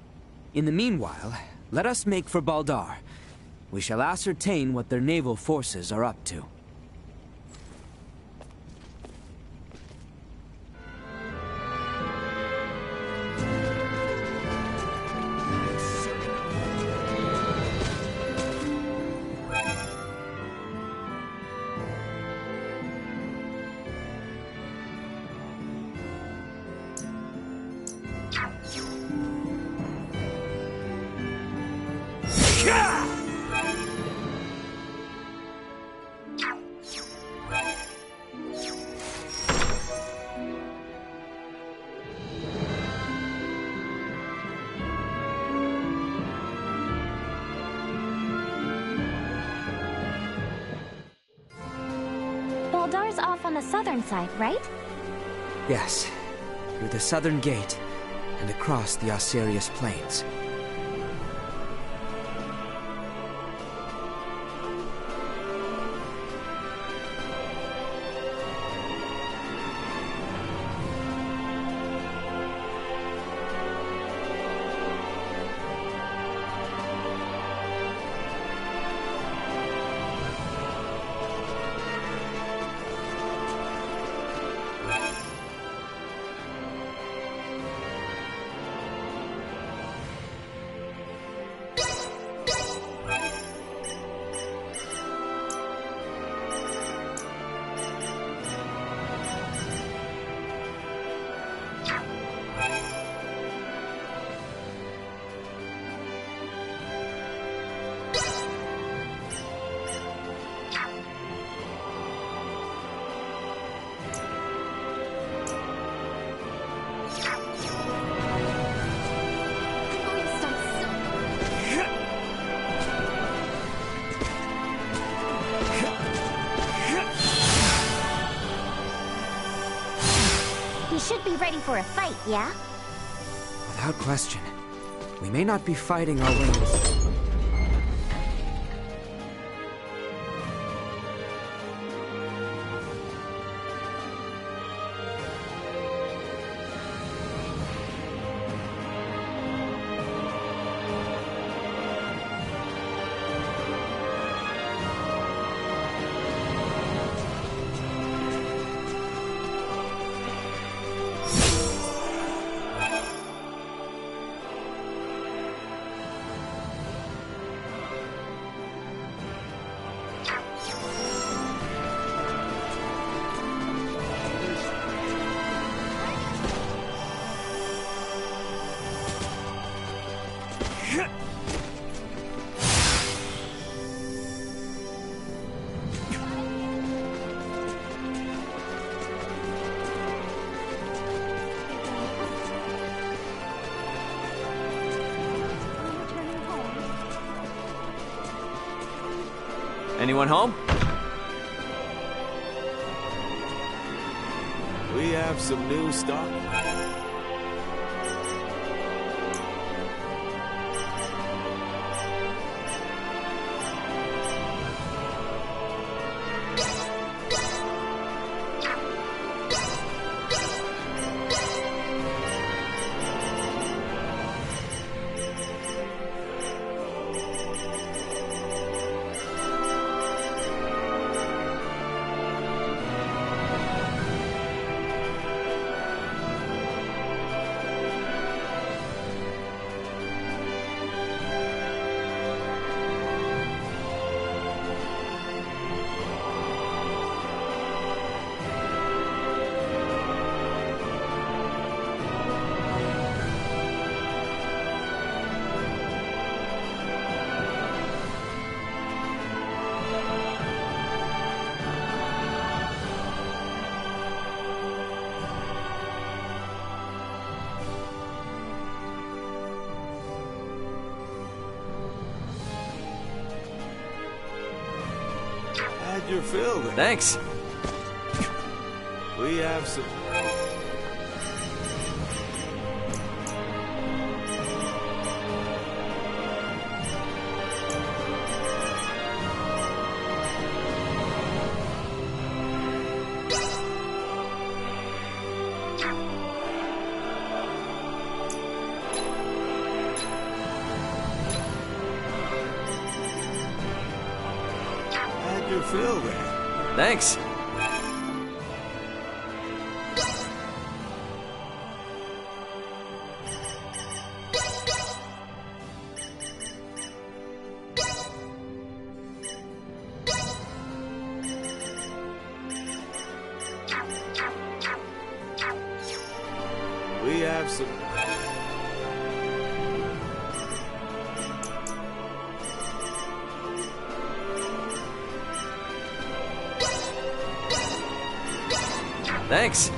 In the meanwhile, let us make for Baldar. We shall ascertain what their naval forces are up to. Baldar's off on the southern side, right? Yes, through the southern gate and across the Osirius Plains. Should be ready for a fight, yeah? Without question. We may not be fighting our wings. Anyone home? We have some new stock. How'd your fill then? Thanks. We have some... How'd your fill then? Thanks. We have some... Thanks.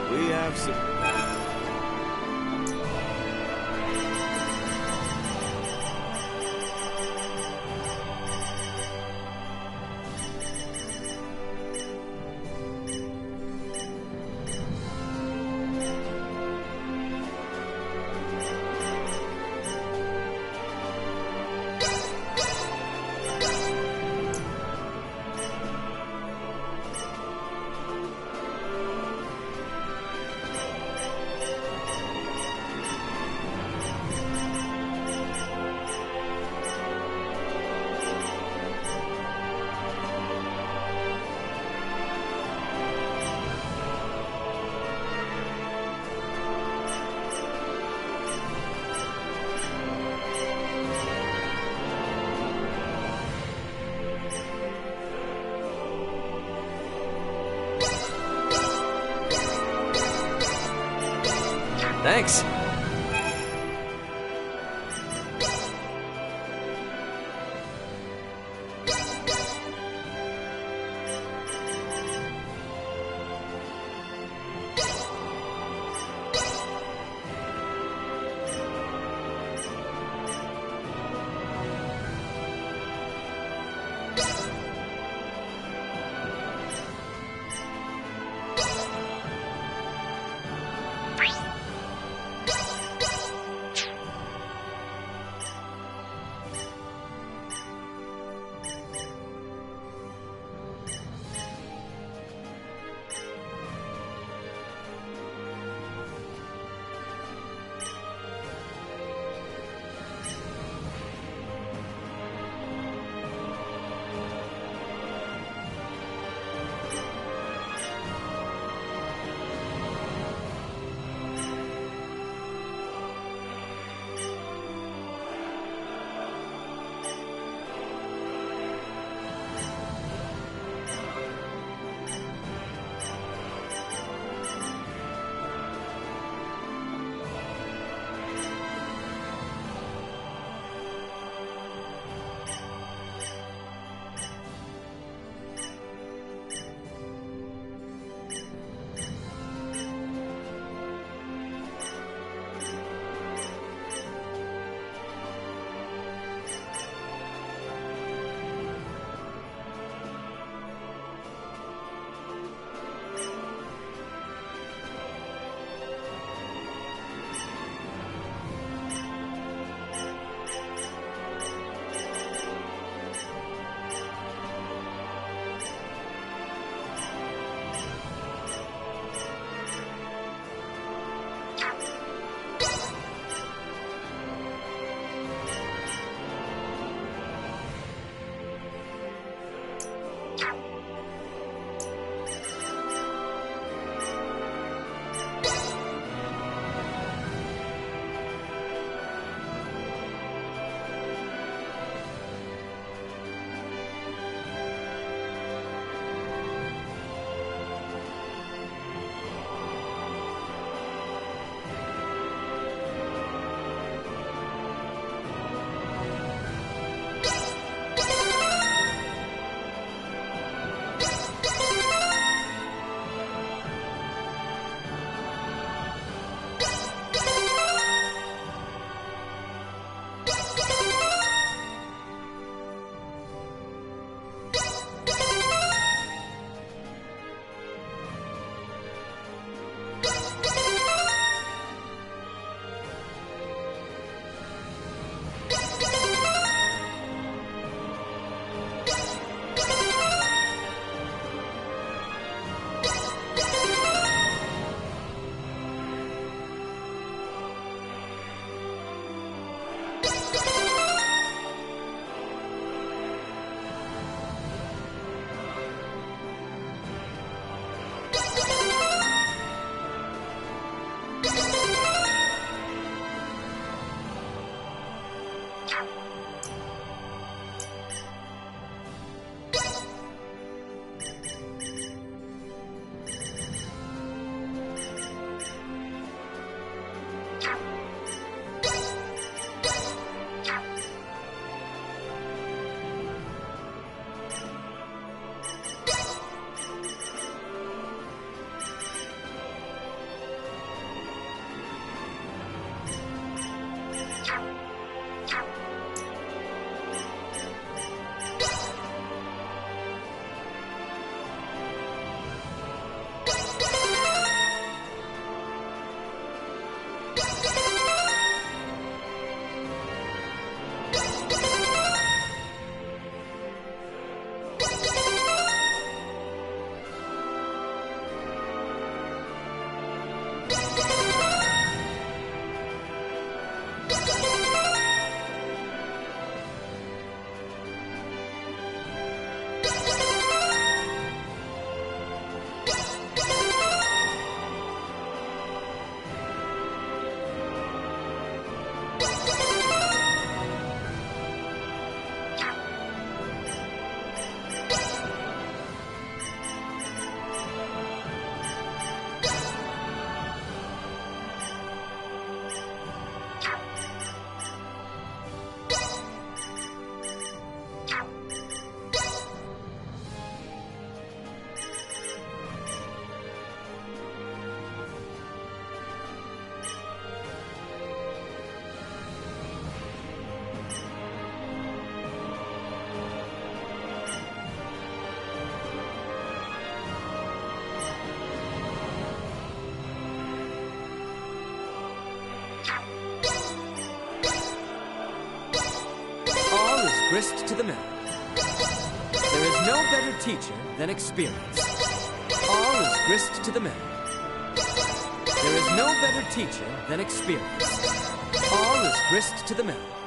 We have some... Thanks. grist to the mill. There is no better teacher than experience. All is grist to the mill. There is no better teacher than experience. All is grist to the mill.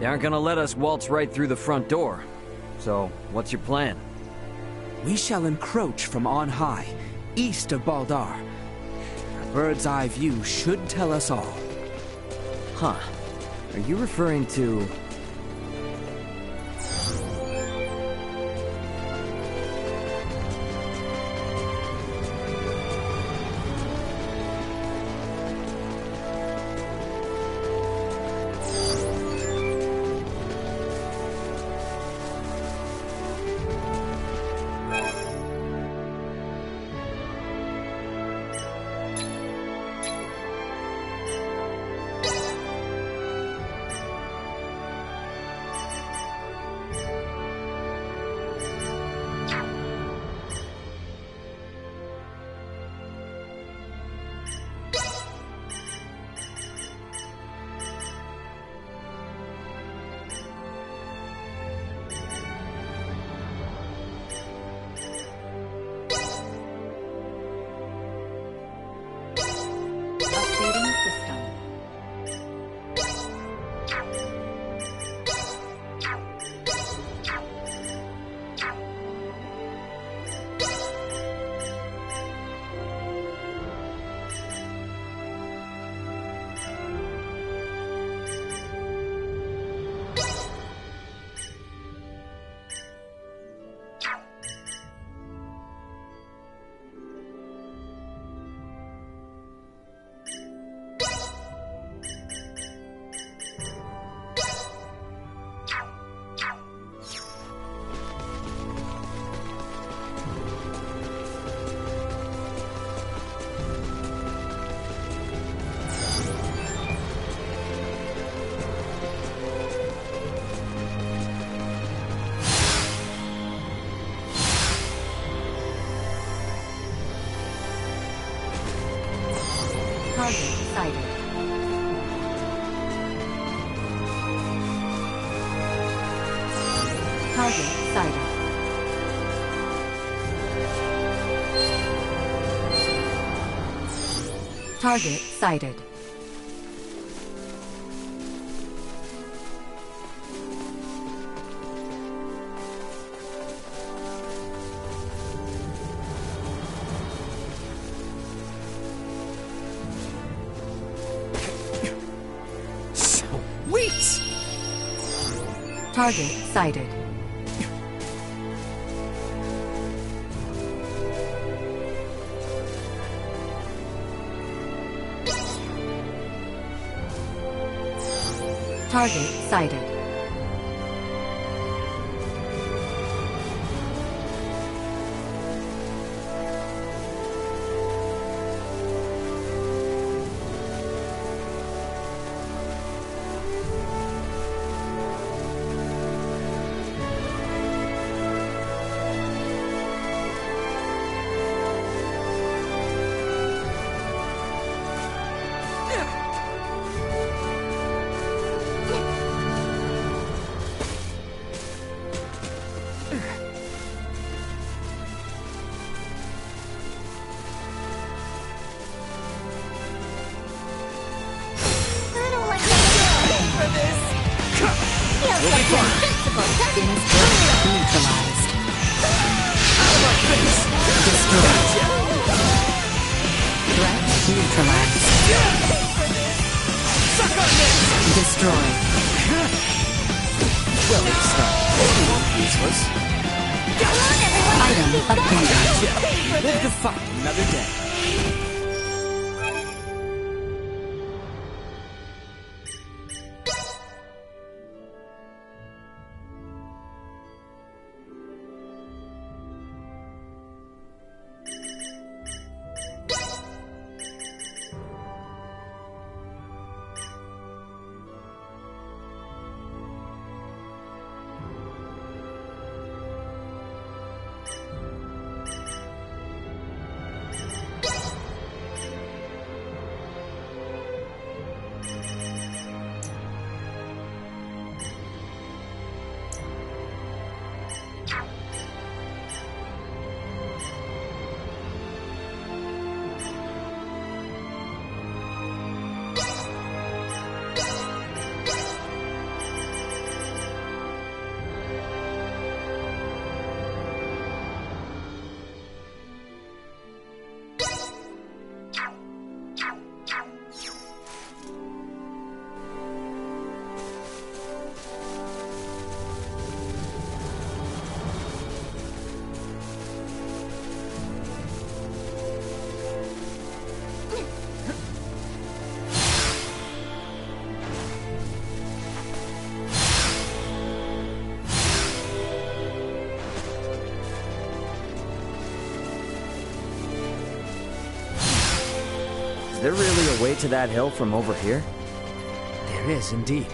They aren't gonna let us waltz right through the front door. So, what's your plan? We shall encroach from on high, east of Baldar. A bird's eye view should tell us all. Huh. Are you referring to... Target sighted. Target sighted. Target sighted. Sweet! Target sighted. Target sighted. Neutralized. Destroyed. Threat neutralized. Destroyed. Well, it's not useless. Item obtained. Live to fight another day. Is there really a way to that hill from over here? There is, indeed.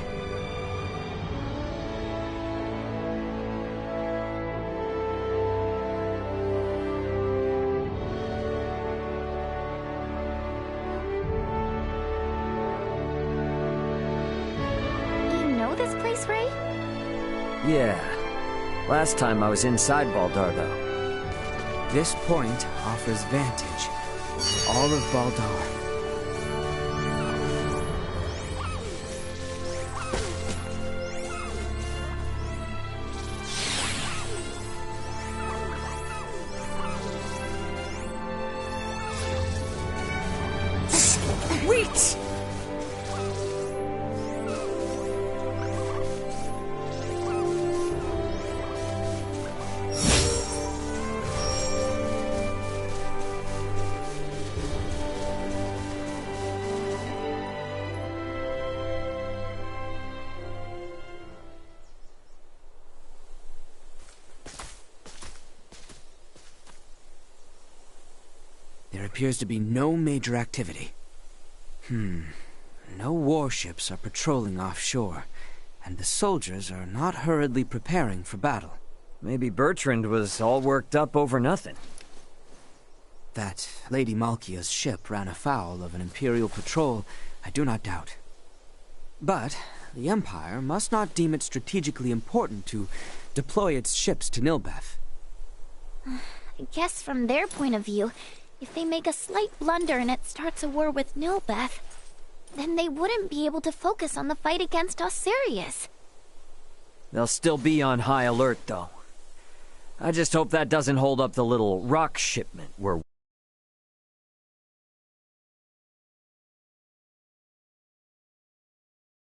You know this place, Ray? Yeah. Last time I was inside Baldar, though. This point offers vantage over all of Baldar. Sweet! There appears to be no major activity. No warships are patrolling offshore, and the soldiers are not hurriedly preparing for battle. Maybe Bertrand was all worked up over nothing. that Lady Malkia's ship ran afoul of an Imperial patrol, I do not doubt. But the Empire must not deem it strategically important to deploy its ships to Nilbeth. I guess from their point of view, if they make a slight blunder and it starts a war with Nilbeth, then they wouldn't be able to focus on the fight against Osirius. They'll still be on high alert, though. I just hope that doesn't hold up the little rock shipment we're